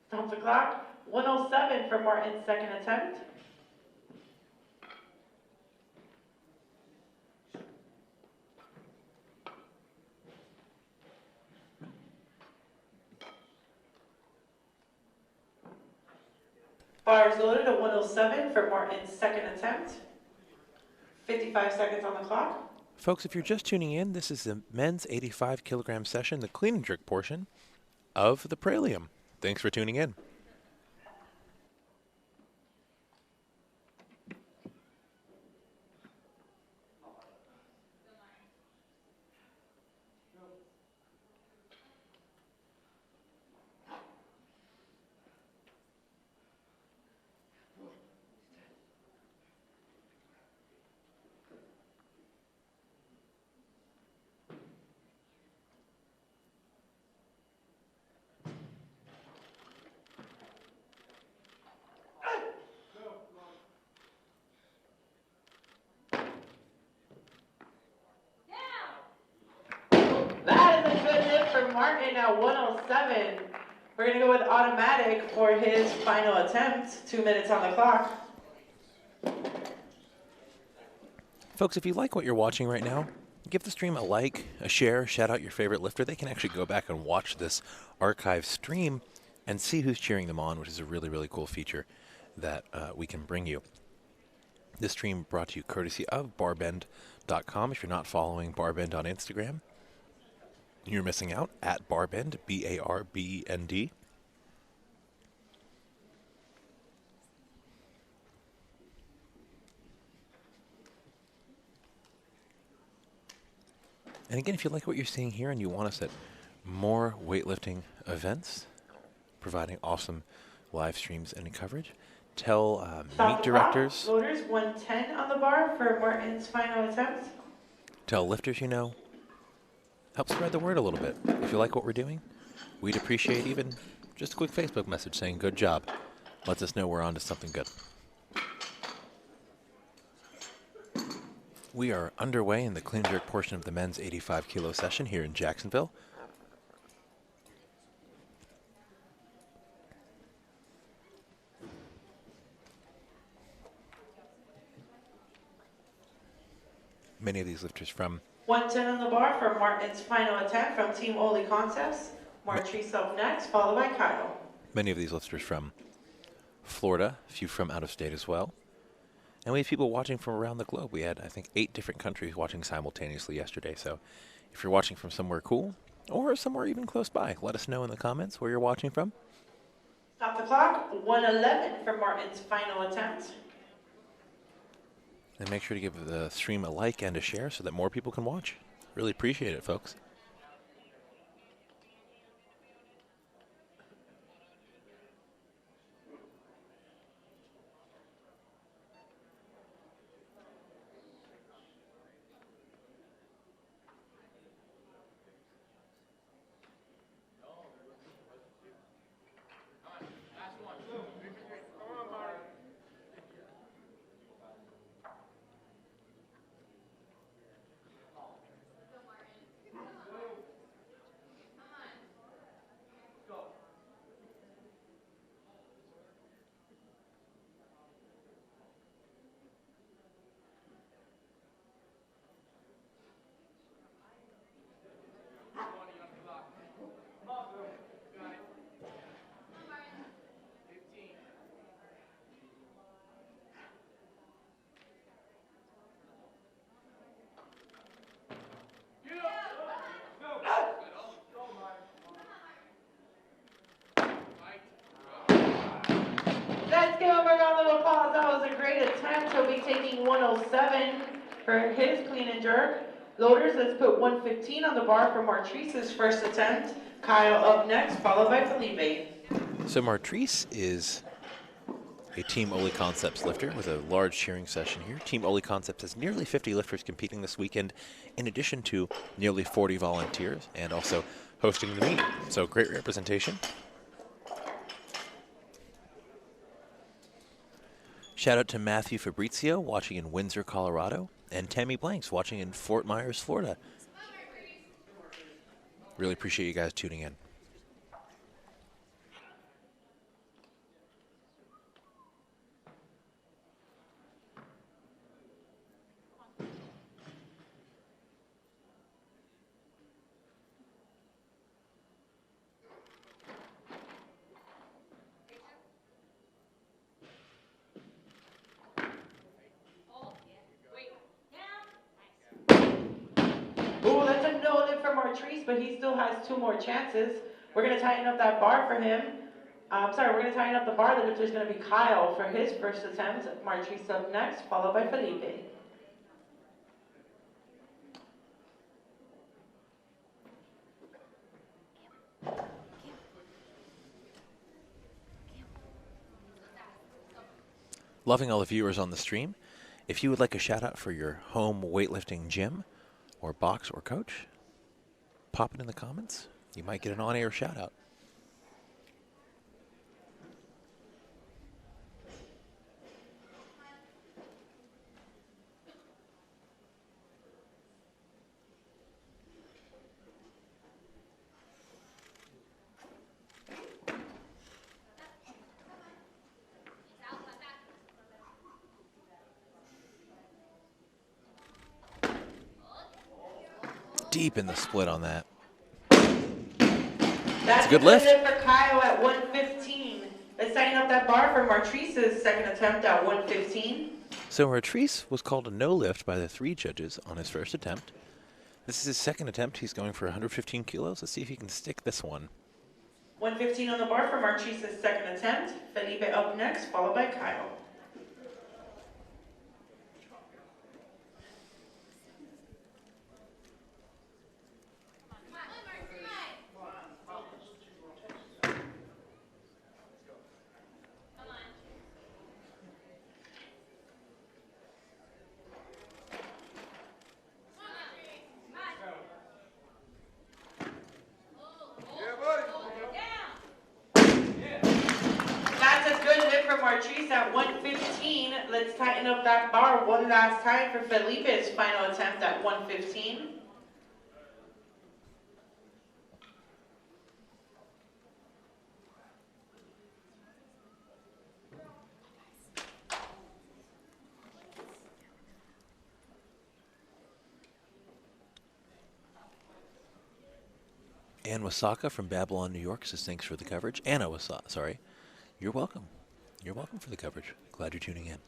Stop the clock. 107 for Martin's second attempt. Bar is loaded at 107 for Martin's second attempt. 55 seconds on the clock. Folks, if you're just tuning in, this is the men's 85 kilogram session, the clean and jerk portion of the Praelium. Thanks for tuning in. That is a good lift for Martin at 107. We're going to go with automatic for his final attempt. 2 minutes on the clock. Folks, if you like what you're watching right now, give the stream a like, a share, shout out your favorite lifter. They can actually go back and watch this archive stream and see who's cheering them on, which is a really, really cool feature that we can bring you. This stream brought to you courtesy of barbend.com. If you're not following Barbend on Instagram, you're missing out. At Barbend, B-A-R-B-E-N-D. And again, if you like what you're seeing here and you want us at more weightlifting events, providing awesome live streams and coverage, tell meet directors. Loaders 110 on the bar for Martin's final attempt. Tell lifters you know. Help spread the word a little bit. If you like what we're doing, we'd appreciate even just a quick Facebook message saying good job. Lets us know we're on to something good. We are underway in the clean and jerk portion of the men's 85 kilo session here in Jacksonville. Many of these lifters from 110 on the bar for Martin's final attempt from Team Oli Contest. Martrice up next, followed by Kyle. Many of these lifters from Florida, a few from out of state as well. And we have people watching from around the globe. We had, I think, 8 different countries watching simultaneously yesterday. So if you're watching from somewhere cool or somewhere even close by, let us know in the comments where you're watching from. Stop the clock. 1:11 for Martin's final attempt. And make sure to give the stream a like and a share so that more people can watch. Really appreciate it, folks. Let's give him a round of applause. That was a great attempt. He'll be taking 107 for his clean and jerk. Loaders, let's put 115 on the bar for Martrice's first attempt. Kyle up next, followed by Felipe. So Martrice is a Team Oli Concepts lifter with a large cheering session here. Team Oli Concepts has nearly 50 lifters competing this weekend, in addition to nearly 40 volunteers and also hosting the meet. So great representation. Shout out to Matthew Fabrizio watching in Windsor, Colorado, and Tammy Blanks watching in Fort Myers, Florida. Really appreciate you guys tuning in. Ooh, that's a no lift for Martrice, but he still has 2 more chances. We're going to tighten up that bar for him. We're going to tighten up the bar. The lifter's going to be Kyle for his first attempt. Martrice up next, followed by Felipe. Loving all the viewers on the stream. If you would like a shout out for your home weightlifting gym or box or coach, pop it in the comments. You might get an on-air shout out. Deep in the split on that. That's a good lift. for Kyle at 115. Let's tighten up that bar for Martrice's second attempt at 115. So Martrice was called a no lift by the 3 judges on his first attempt. This is his second attempt. He's going for 115 kilos. Let's see if he can stick this one. 115 on the bar for Martrice's second attempt. Felipe up next, followed by Kyle. Martrice at 115. Let's tighten up that bar one last time for Felipe's final attempt at 115. Ann Wasaka from Babylon, New York says thanks for the coverage. Anna Wasaka, sorry. You're welcome. You're welcome for the coverage. Glad you're tuning in.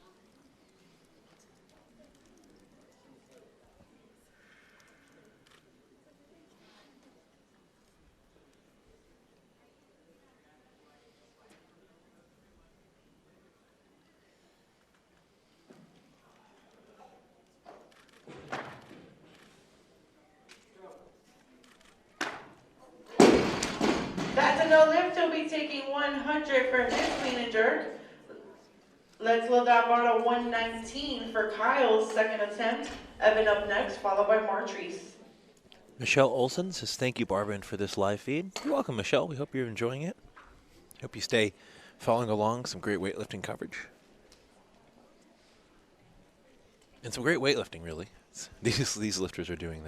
That's a no lift. He'll be taking 100 for his clean and jerk. Let's load that bar to 119 for Kyle's second attempt. Evan up next, followed by Martrice. Michelle Olson says thank you, Barbara, for this live feed. You're welcome, Michelle. We hope you're enjoying it. Hope you stay following along. Some great weightlifting coverage. And some great weightlifting, really. These lifters are doing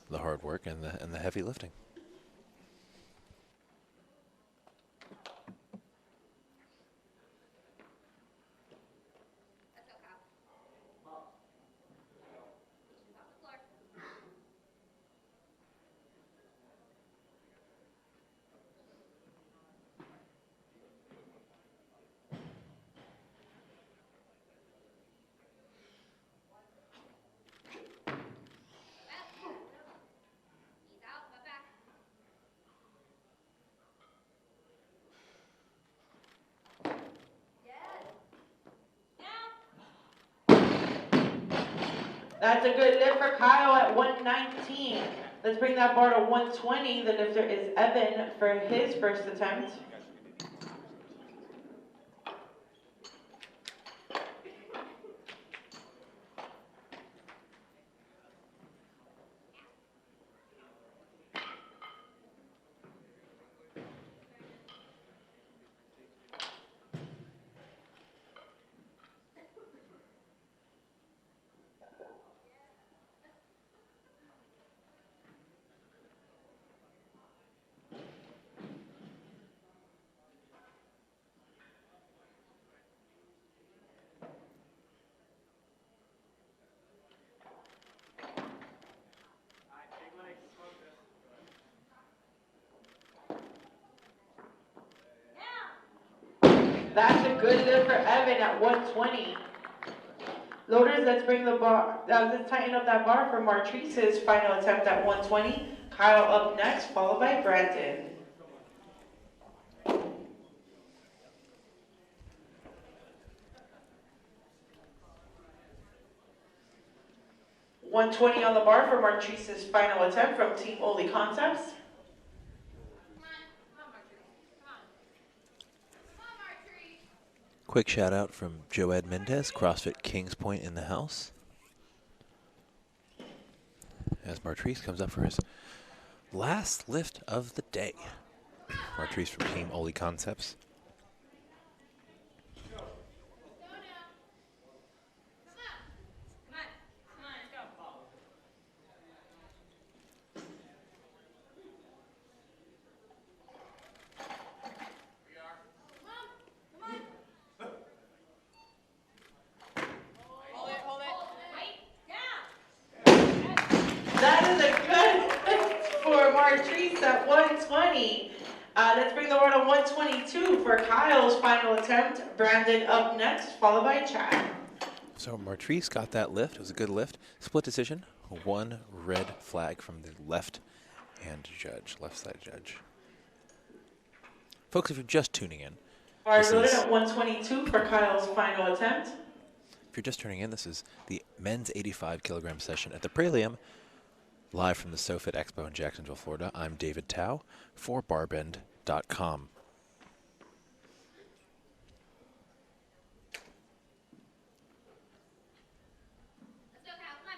the hard work and the heavy lifting. That's a good lift for Kyle at 119. Let's bring that bar to 120. The lifter is Evan for his first attempt. That's a good lift for Evan at 120. Loaders, let's bring the bar, let's tighten up that bar for Martrice's final attempt at 120. Kyle up next, followed by Brandon. 120 on the bar for Martrice's final attempt from Team Oli Concepts. Quick shout out from Joed Mendez, CrossFit Kings Point in the house. As Martrice comes up for his last lift of the day. Martrice from Team Oli Concepts. Martrice at 120. Let's bring the bar to 122 for Kyle's final attempt. Brandon up next, followed by Chad. So Martrice got that lift. It was a good lift. Split decision. One red flag from the left side judge. Folks, if you're just tuning in. Bars loaded at 122 for Kyle's final attempt. If you're just tuning in, this is the men's 85 kilogram session at the Praelium. Live from the SoFit Expo in Jacksonville, Florida, I'm David Tao for barbend.com. Let's go, Kyle. Come on.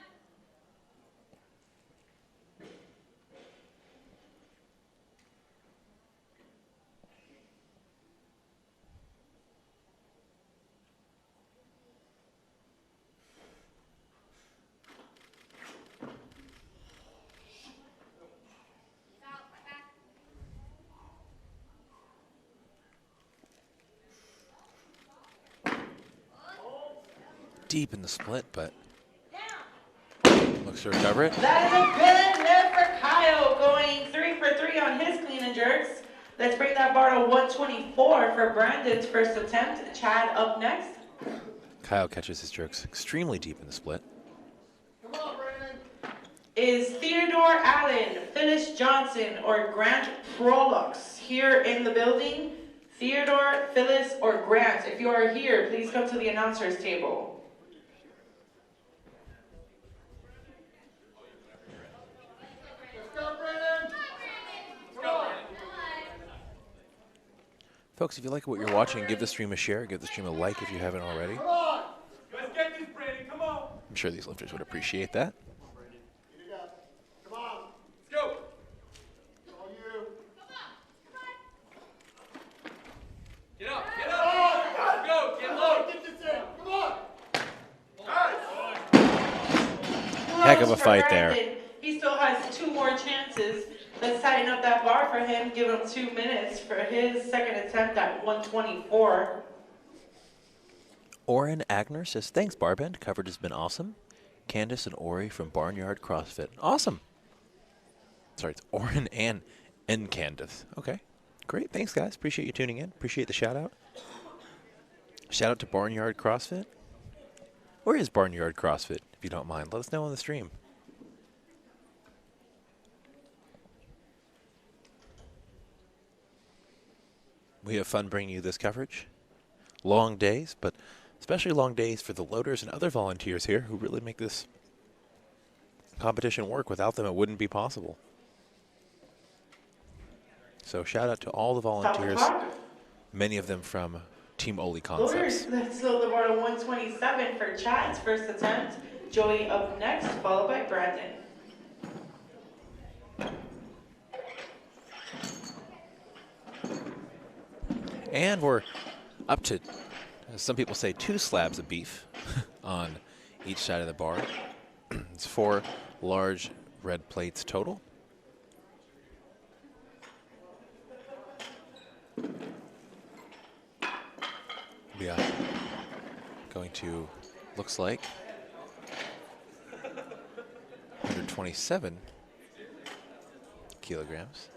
Deep in the split, but looks to recover it. That is a good lift for Kyle. Kyle going 3 for 3 on his clean and jerks. Let's bring that bar to 124 for Brandon's first attempt. Chad up next. Kyle catches his jerks extremely deep in the split. Come on, Brandon. Is Theodore Allen, Phyllis Johnson, or Grant Prolux here in the building? Theodore, Phyllis, or Grant? If you are here, please come to the announcers table. Let's go, Brandon. Come on. Folks, if you like what you're watching, give the stream a share. Give the stream a like if you haven't already. Come on. Let's get this, Brandon. Come on. I'm sure these lifters would appreciate that. Get it up. Come on. Let's go. All you. Get up. Get up. Let's go. Get low. Get this in. Come on. Heck of a Close for fight there. Brandon. He still has 2 more chances. Let's tighten up that bar for him. Give him 2 minutes for his second attempt at 124. Oren Agner says, thanks, Barbend. Coverage has been awesome. Candace and Ori from Barnyard CrossFit. Awesome. Sorry, it's Oren and Candace. Okay. Great. Thanks, guys. Appreciate you tuning in. Appreciate the shout out. Shout out to Barnyard CrossFit. Where is Barnyard CrossFit, if you don't mind? Let us know on the stream. We have fun bringing you this coverage. Long days, but especially long days for the loaders and other volunteers here who really make this competition work. Without them, it wouldn't be possible. So shout out to all the volunteers, many of them from Team Oli Concepts. Loaders, let's load the bar to 127 for Chad's first attempt. Joey up next, followed by Brandon. And we're up to, as some people say, 2 slabs of beef on each side of the bar. It's 4 large red plates total. We are going to, looks like, 127 kilograms.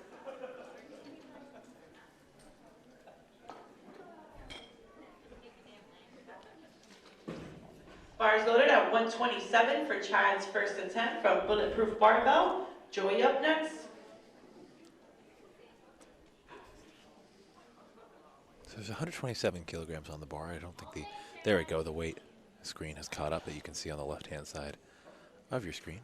Bars loaded at 127 for Chad's first attempt from Bulletproof Barbell. Joey up next. So there's 127 kilograms on the bar. I don't think there we go, the weight screen has caught up that you can see on the left-hand side of your screen.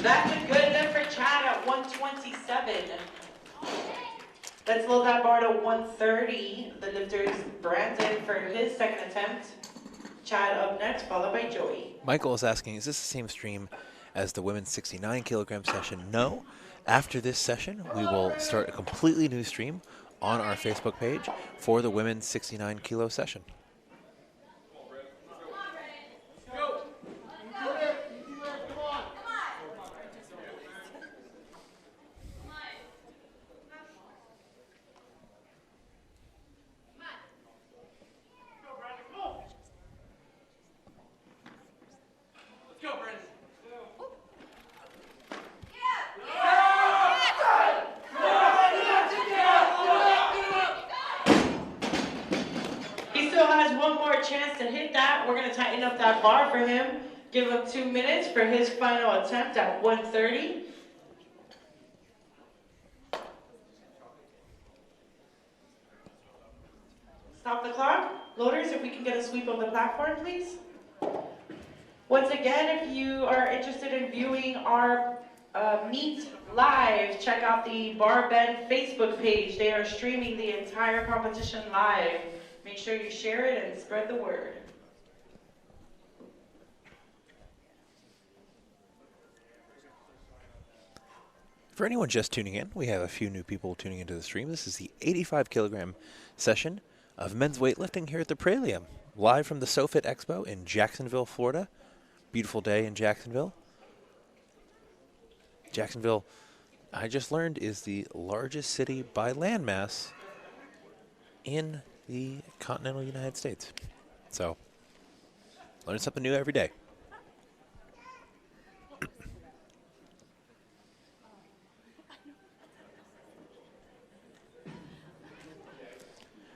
That's a good lift for Chad at 127. Let's load that bar to 130. The lifters Brandon for his second attempt. Chad up next, followed by Joey. Michael is asking, is this the same stream as the women's 69 kilogram session? No. After this session, we will start a completely new stream on our Facebook page for the women's 69 kilo session. For him, give him 2 minutes for his final attempt at 130. Stop the clock. Loaders, if we can get a sweep of the platform, please. Once again, if you are interested in viewing our meet live, check out the Bar Bend Facebook page. They are streaming the entire competition live. Make sure you share it and spread the word. For anyone just tuning in, we have a few new people tuning into the stream. This is the 85 kilogram session of men's weightlifting here at the Praelium, live from the SoFit Expo in Jacksonville, Florida. Beautiful day in Jacksonville. Jacksonville, I just learned, is the largest city by landmass in the continental United States. So, learn something new every day.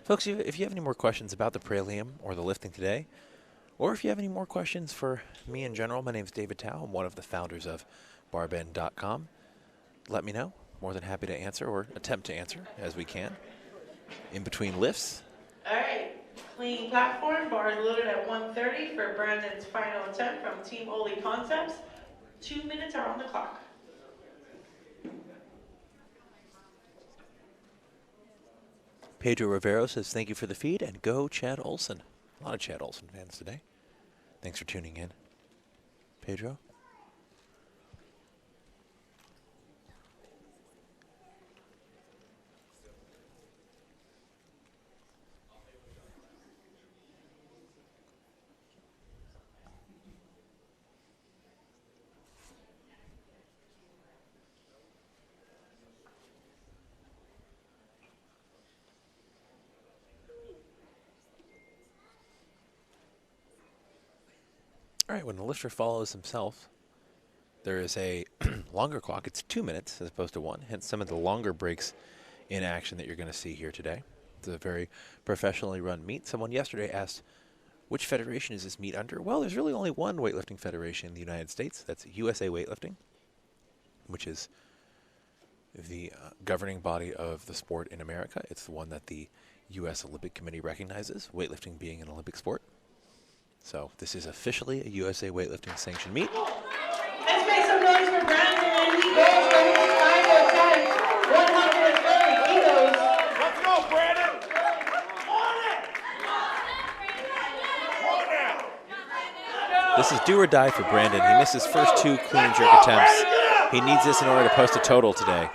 Folks, if you have any more questions about the Praelium or the lifting today, or if you have any more questions for me in general, my name is David Tao. I'm one of the founders of barbend.com. Let me know. More than happy to answer, or attempt to answer as we can in between lifts. All right, clean platform, bars loaded at 130 for Brandon's final attempt from Team Oli Concepts. 2 minutes are on the clock. Pedro Rivero says thank you for the feed, and go Chad Olson. A lot of Chad Olson fans today. Thanks for tuning in, Pedro. All right, when the lifter follows himself, there is a longer clock. It's 2 minutes as opposed to 1, hence some of the longer breaks in action that you're going to see here today. It's a very professionally run meet. Someone yesterday asked, which federation is this meet under? Well, there's really only one weightlifting federation in the United States. That's USA Weightlifting, which is the governing body of the sport in America. It's the one that the U.S. Olympic Committee recognizes, weightlifting being an Olympic sport. So this is officially a USA Weightlifting sanctioned meet. Let's make some noise for Brandon, and he goes for his final attempt, 130 kilos. Let's go, Brandon! On it! On now! This is do or die for Brandon. He missed his first 2 clean and jerk attempts. He needs this in order to post a total today.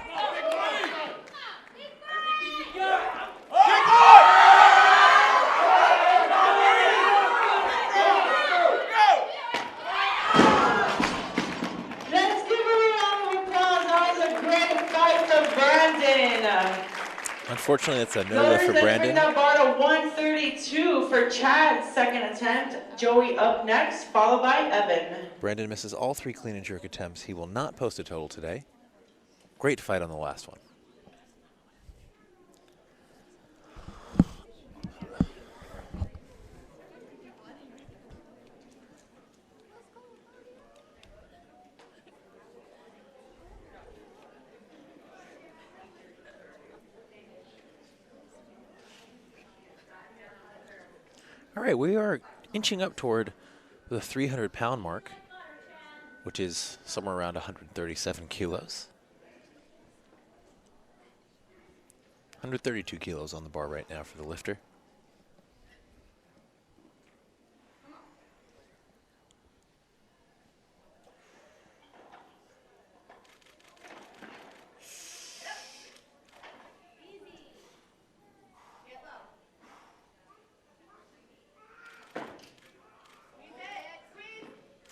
Unfortunately, that's a no lift for Brandon. Let's bring that bar to 132 for Chad's second attempt. Joey up next, followed by Evan. Brandon misses all 3 clean and jerk attempts. He will not post a total today. Great fight on the last one. All right, we are inching up toward the 300-pound mark, which is somewhere around 137 kilos. 132 kilos on the bar right now for the lifter.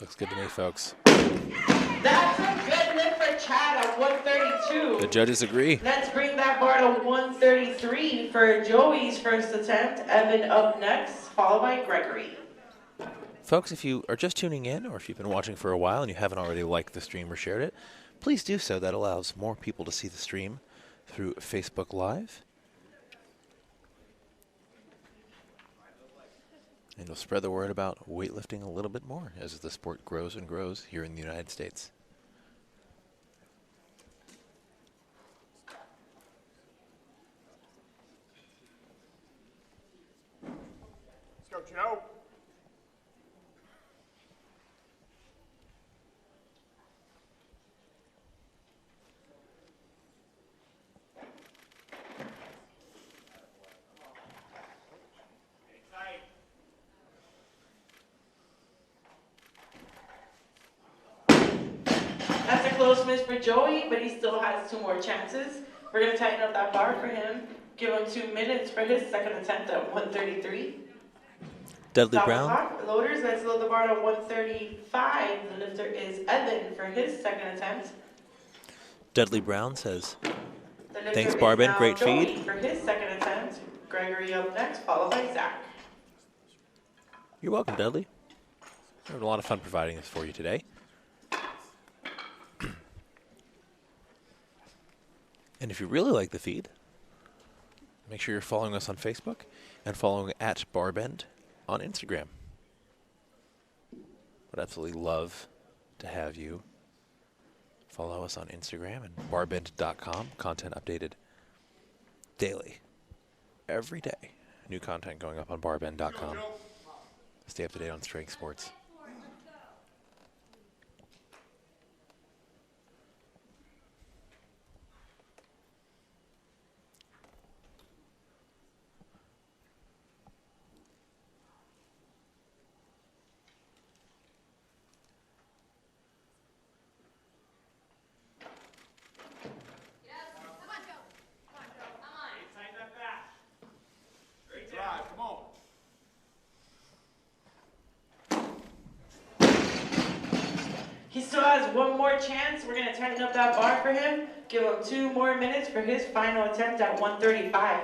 Looks good to me, folks. That's a good lift for Chad at 132. The judges agree. Let's bring that bar to 133 for Joey's first attempt. Evan up next, followed by Gregory. Folks, if you are just tuning in, or if you've been watching for a while and you haven't already liked the stream or shared it, please do so. That allows more people to see the stream through Facebook Live. And you'll spread the word about weightlifting a little bit more as the sport grows and grows here in the United States. Let's go, Joe. close miss for Joey, but he still has 2 more chances. We're going to tighten up that bar for him. Give him 2 minutes for his second attempt at 133. Dudley Stop the Brown. clock. Loaders, let's load the bar to 135. The lifter is Evan for his second attempt. Dudley Brown says, The lifter thanks, is Barbin. now Great Joey feed. for his second attempt. Gregory up next, followed by Zach. You're welcome, Dudley. We had a lot of fun providing this for you today. And if you really like the feed, make sure you're following us on Facebook and following at Barbend on Instagram. Would absolutely love to have you follow us on Instagram and barbend.com. Content updated daily, every day. New content going up on barbend.com. Stay up to date on strength sports. Tighten that back. Great drive, come on. He still has 1 more chance. We're going to tighten up that bar for him. Give him 2 more minutes for his final attempt at 135.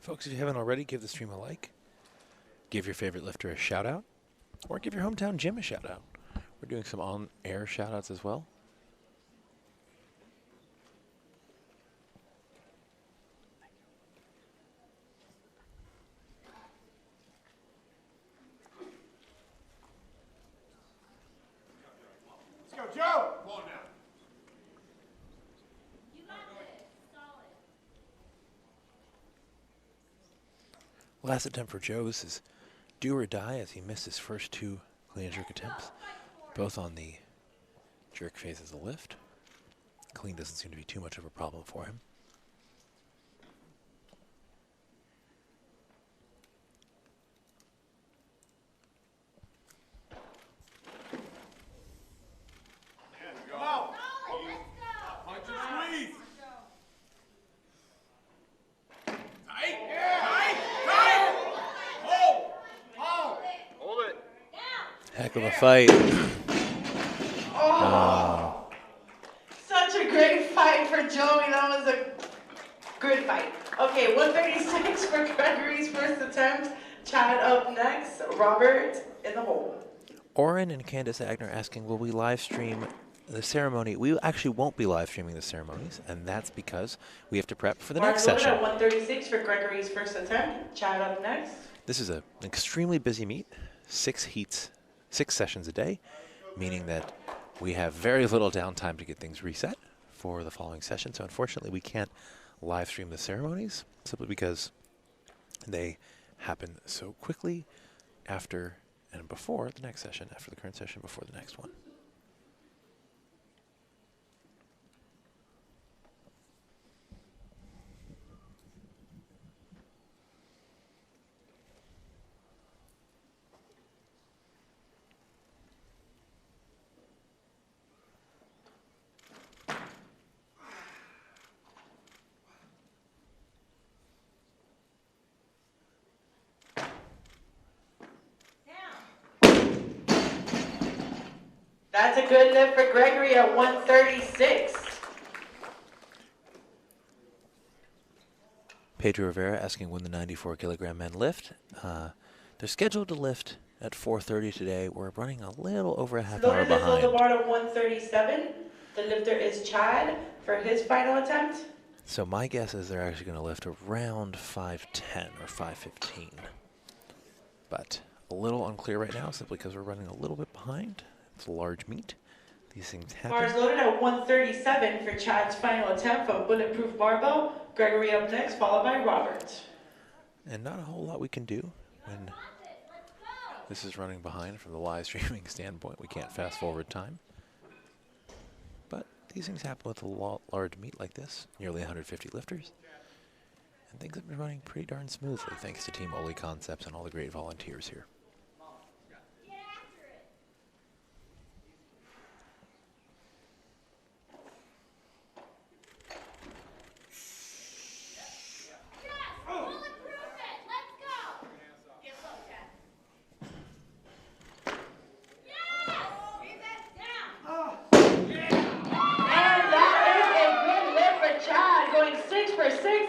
Folks, if you haven't already, give the stream a like. Give your favorite lifter a shout out. Or give your hometown gym a shout out. We're doing some on-air shout outs as well. Let's go, Joe. Come on now. You got this. Solid. Last attempt for Joe. This is do or die as he missed his first 2 clean and jerk attempts, both on the jerk phase as a lift. Clean doesn't seem to be too much of a problem for him. Come on. Solid. Let's go. Punch and squeeze. Tight. Tight. Tight. Hold. Hold. Hold it. Down. Heck of a fight. Oh, such a great fight for Joey. That was a good fight. Okay, 136 for Gregory's first attempt. Chad up next. Robert in the hole. Oren and Candace Agner asking, will we live stream the ceremony? We actually won't be live streaming the ceremonies, and that's because we have to prep for the next Mark loaded session. at 136 for Gregory's first attempt. Chad up next. This is an extremely busy meet, 6 heats, 6 sessions a day, meaning that we have very little downtime to get things reset for the following session. So unfortunately, we can't live stream the ceremonies simply because they happen so quickly after and before the next session, after the current session, before the next one. That's a good lift for Gregory at 136. Pedro Rivera asking when the 94 kilogram men lift. They're scheduled to lift at 4:30 today. We're running a little over a half hour Loaded, let's load the behind. bar to 137. The lifter is Chad for his final attempt. So my guess is they're actually going to lift around 5:10 or 5:15. But a little unclear right now simply because we're running a little bit behind. It's a large meet. These things Bar is happen. loaded at 137 for Chad's final attempt of bulletproof barbell. Gregory up next, followed by Robert. And not a whole lot we can do when this is running behind from the live streaming standpoint. We can't fast forward time. But these things happen with a large meet like this, nearly 150 lifters. And things have been running pretty darn smoothly thanks to Team Oli Concepts and all the great volunteers here.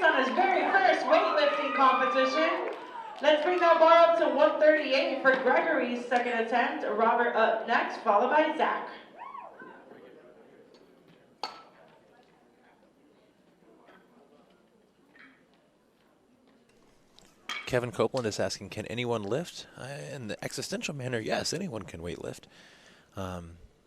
On his very first weightlifting competition. Let's bring that bar up to 138 for Gregory's second attempt. Robert up next, followed by Zach. Kevin Copeland is asking, can anyone lift? In the existential manner, yes, anyone can weightlift.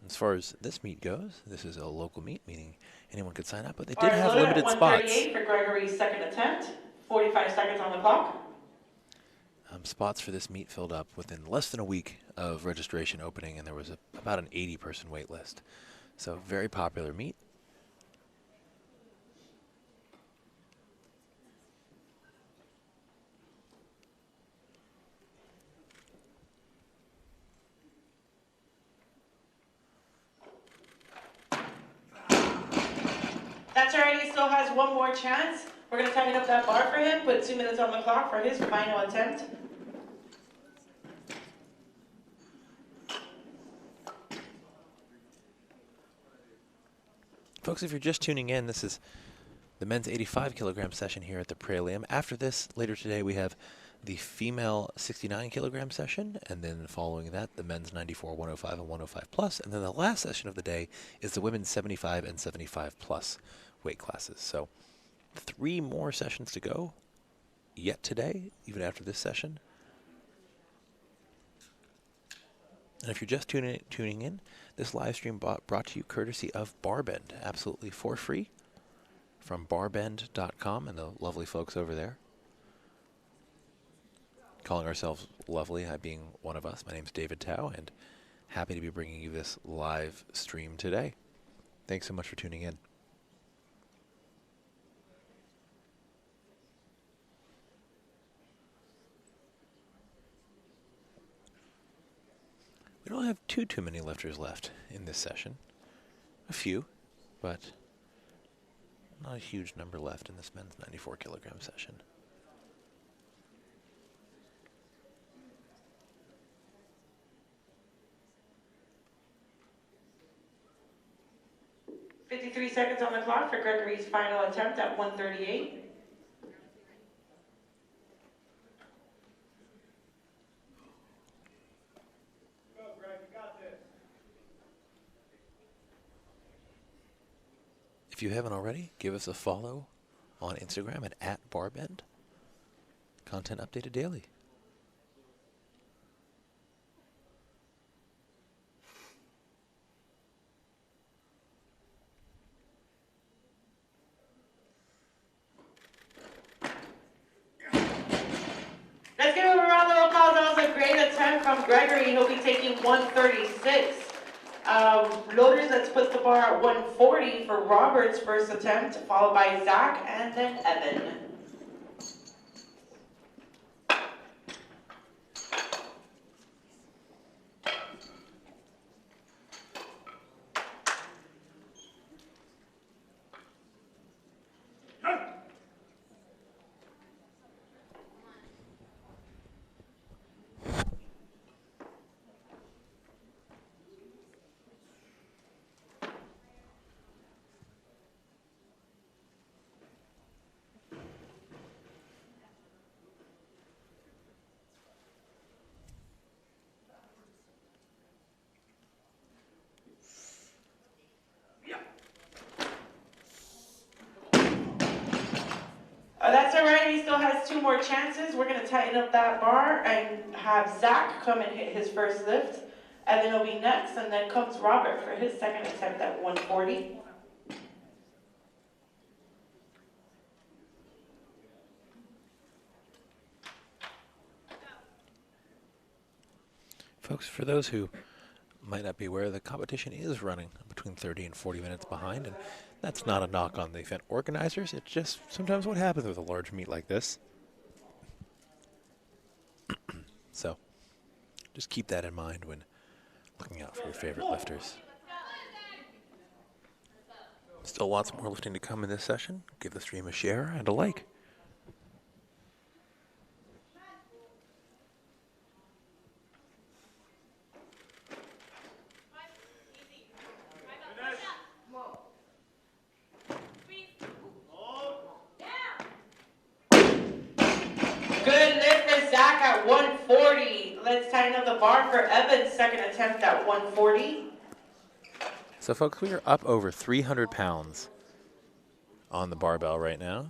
As far as this meet goes, this is a local meet, meaning anyone could sign up, but they did have limited spots. 138 for Gregory's second attempt. 45 seconds on the clock. Spots for this meet filled up within less than a week of registration opening, and there was about an 80-person wait list. So very popular meet. That's all right, he still has one more chance. We're going to tighten up that bar for him, put 2 minutes on the clock for his final attempt. Folks, if you're just tuning in, this is the men's 85 kilogram session here at the Praelium. After this, later today, we have the female 69 kilogram session, and then following that, the men's 94, 105, and 105 plus. And then the last session of the day is the women's 75 and 75 plus weight classes. So 3 more sessions to go yet today, even after this session. And if you're just tuning in, this live stream brought to you courtesy of Barbend, absolutely for free, from barbend.com and the lovely folks over there. Calling ourselves lovely, I being one of us. My name's David Tao, and happy to be bringing you this live stream today. Thanks so much for tuning in. We don't have too many lifters left in this session. A few, but not a huge number left in this men's 94 kilogram session. $53 seconds on the clock for Gregory's final attempt at 138. If you haven't already, give us a follow on Instagram at @Barbend. Content updated daily. Let's give him a round of applause. That was a great attempt from Gregory. He'll be taking 136. Loaders, let's put the bar at 140 for Robert's first attempt, followed by Zach and then Evan. That's all right. He still has 2 more chances. We're going to tighten up that bar and have Zach come and hit his first lift. Evan will be next, and then comes Robert for his second attempt at 140. Folks, for those who might not be aware, the competition is running between 30 and 40 minutes behind, and that's not a knock on the event organizers. It's just sometimes what happens with a large meet like this. So just keep that in mind when looking out for your favorite lifters. Still lots more lifting to come in this session. Give the stream a share and a like. Good lift for Zach at 140. Let's tighten up the bar for Evan's second attempt at 140. So folks, we are up over 300 pounds on the barbell right now.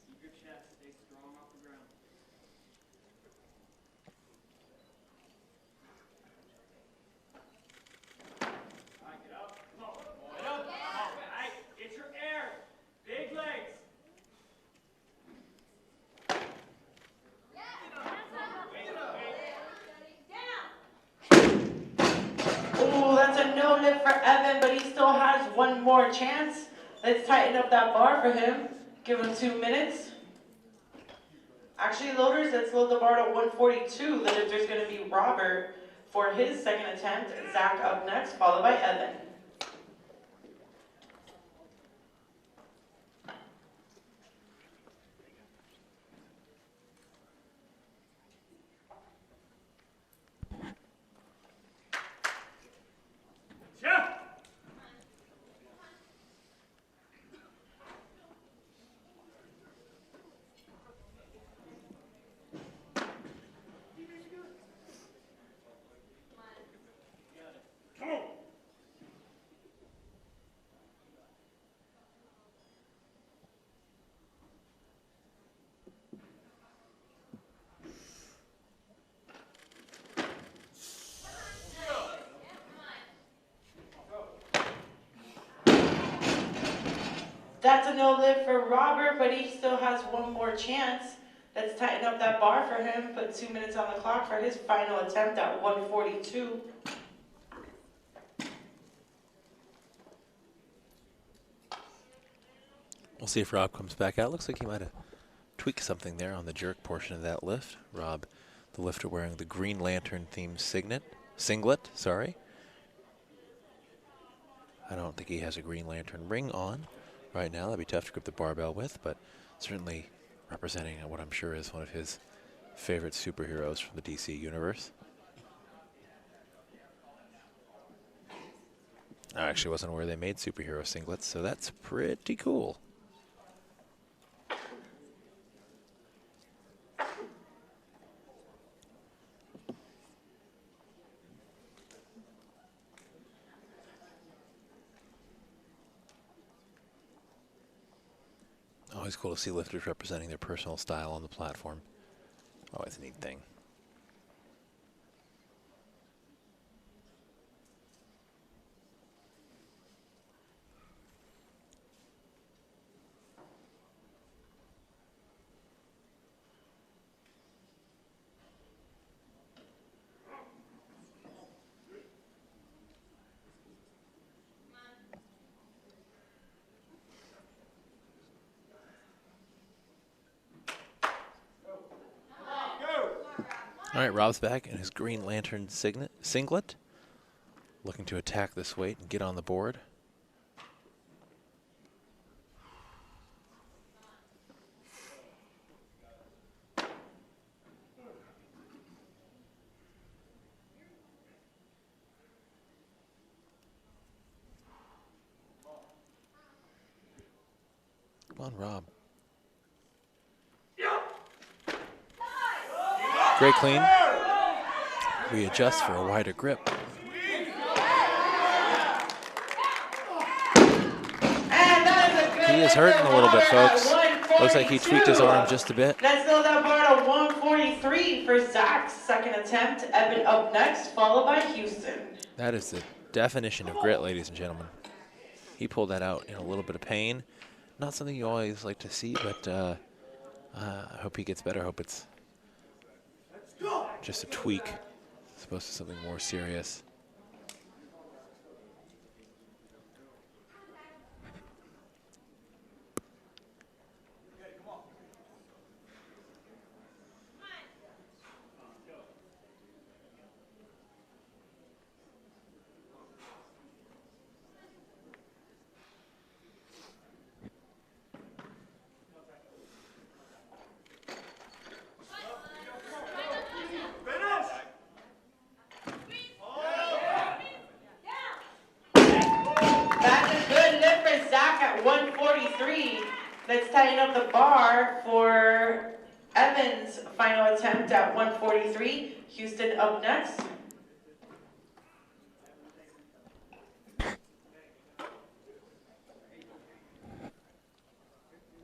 Keep your chest, stay strong off the ground. All right, get up. Come on. Get up. Come on. All right, get your air. Big legs. Ooh, that's a no lift for Evan, but he still has 1 more chance. Let's tighten up that bar for him. Give him 2 minutes. Actually, loaders, let's load the bar to 142. The lifter's going to be Robert for his second attempt. Zach up next, followed by Evan. Yeah. Come on. That's a no lift for Robert, but he still has 1 more chance. Let's tighten up that bar for him. Put 2 minutes on the clock for his final attempt at 142. We'll see if Rob comes back out. Looks like he might have tweaked something there on the jerk portion of that lift. Rob, the lifter wearing the Green Lantern themed singlet, sorry. I don't think he has a Green Lantern ring on right now. That'd be tough to grip the barbell with, but certainly representing what I'm sure is one of his favorite superheroes from the DC universe. I actually wasn't aware they made superhero singlets, so that's pretty cool. Always cool to see lifters representing their personal style on the platform. Always a neat thing. All right, Rob's back in his Green Lantern singlet, looking to attack this weight and get on the board. Come on, Rob. Great clean. Readjust for a wider grip. He is hurting a little bit, folks. Looks like he tweaked his arm just a bit. Let's throw that bar to 143 for Zach's second attempt. Evan up next, followed by Houston. That is the definition of grit, ladies and gentlemen. He pulled that out in a little bit of pain. Not something you always like to see, but I hope he gets better. I hope it's just a tweak as opposed to something more serious. Let's tighten up the bar for Evan's final attempt at 143. Houston up next.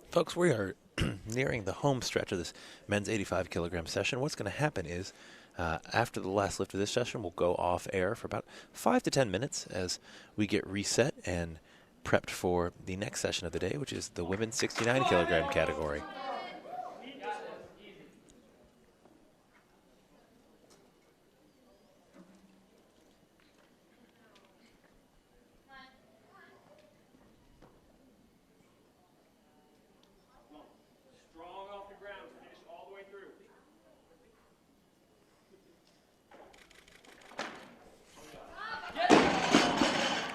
Folks, we are nearing the home stretch of this men's 85 kilogram session. What's going to happen is after the last lift of this session, we'll go off air for about 5 to 10 minutes as we get reset and prepped for the next session of the day, which is the women's 69 kilogram category. Strong off the ground, finish all the way through.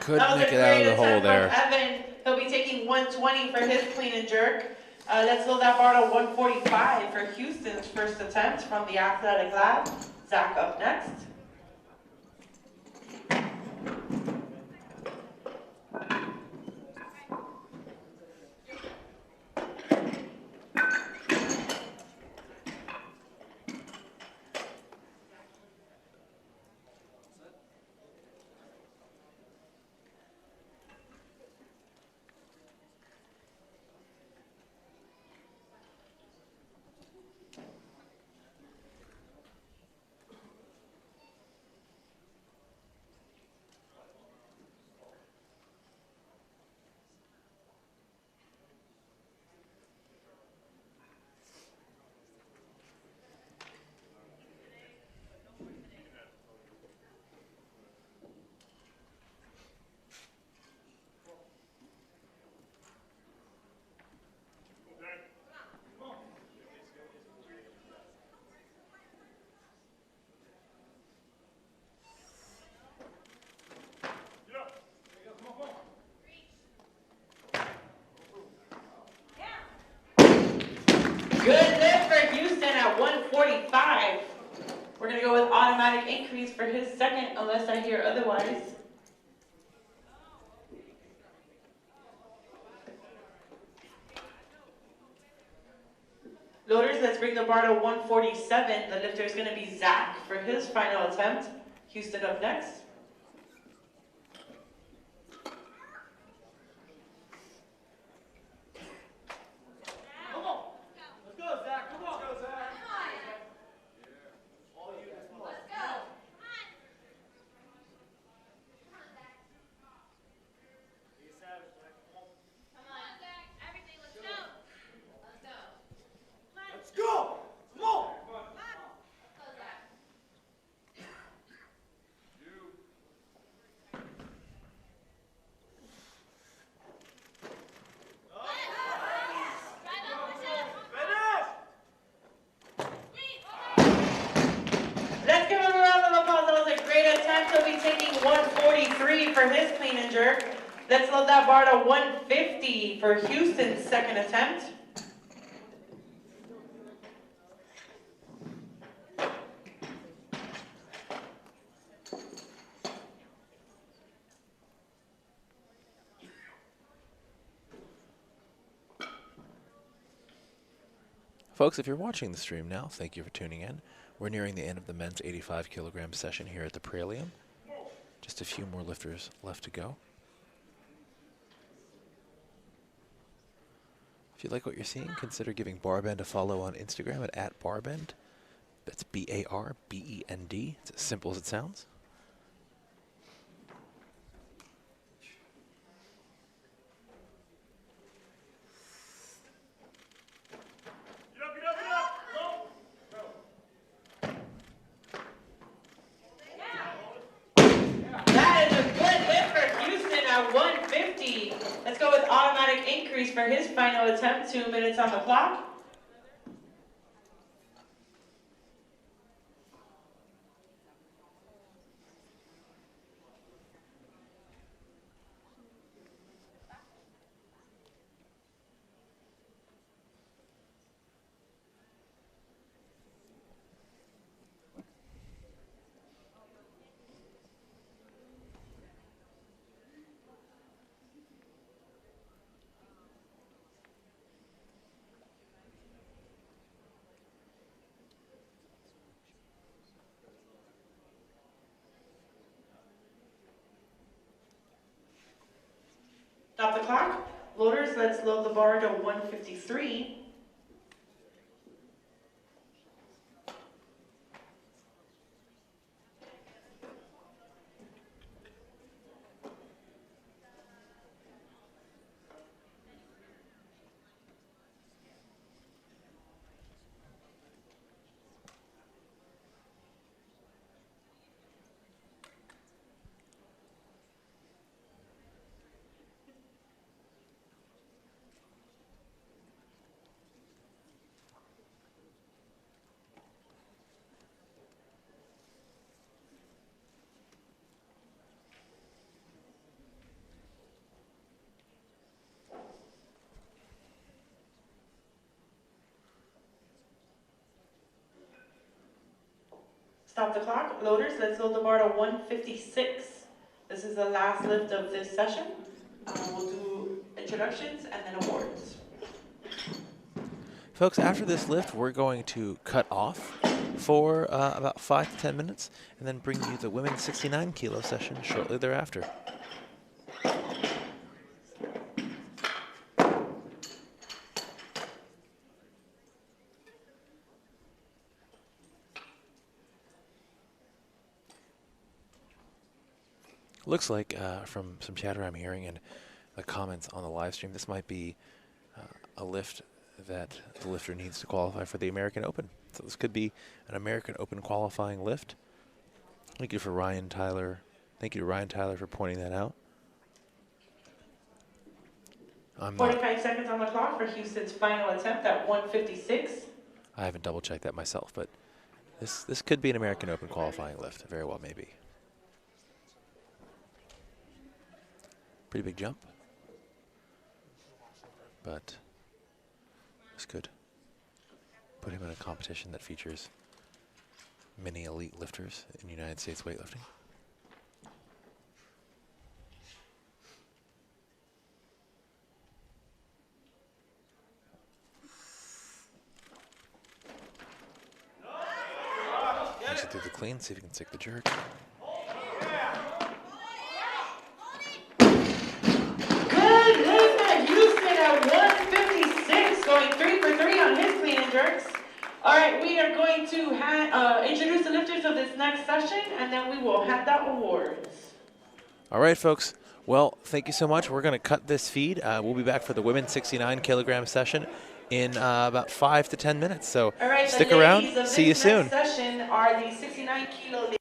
Couldn't make it out of the hole there. Evan, he'll be taking 120 for his clean and jerk. Let's load that bar to 145 for Houston's first attempt from the athletic lab. Zach up next. Good lift for Houston at 145. We're going to go with automatic increase for his second, unless I hear otherwise. Loaders, let's bring the bar to 147. The lifter is going to be Zach for his final attempt. Houston up next. For his clean and jerk. Let's load that bar to 150 for Houston's second attempt. Folks, if you're watching the stream now, thank you for tuning in. We're nearing the end of the men's 85 kilogram session here at the Praelium. Just a few more lifters left to go. If you like what you're seeing, consider giving Barbend a follow on Instagram at @Barbend. That's BARBEND. It's as simple as it sounds. That is a good lift for Houston at 150. Let's go with automatic increase for his final attempt. 2 minutes on the clock. Stop the clock. Loaders, let's load the bar to 153. Stop the clock. Loaders, let's load the bar to 156. This is the last lift of this session. We'll do introductions and then awards. Folks, after this lift, we're going to cut off for about 5 to 10 minutes and then bring you the women's 69 kilo session shortly thereafter. Looks like from some chatter I'm hearing and the comments on the live stream, this might be a lift that the lifter needs to qualify for the American Open. So this could be an American Open qualifying lift. Thank you for Ryan Tyler. Thank you to Ryan Tyler for pointing that out. 45 seconds on the clock for Houston's final attempt at 156. I haven't double checked that myself, but this could be an American Open qualifying lift. Very well, maybe. Pretty big jump, but this could put him in a competition that features many elite lifters in United States weightlifting. Takes it through the clean, see if he can stick the jerk. Going 3 for 3 on his clean and jerks. All right, we are going to introduce the lifters of this next session, and then we will hand out awards. All right, folks. Well, thank you so much. We're going to cut this feed. We'll be back for the women's 69 kilogram session in about 5 to 10 minutes. So all right, stick around. See you soon. Next session are the 69 kilo.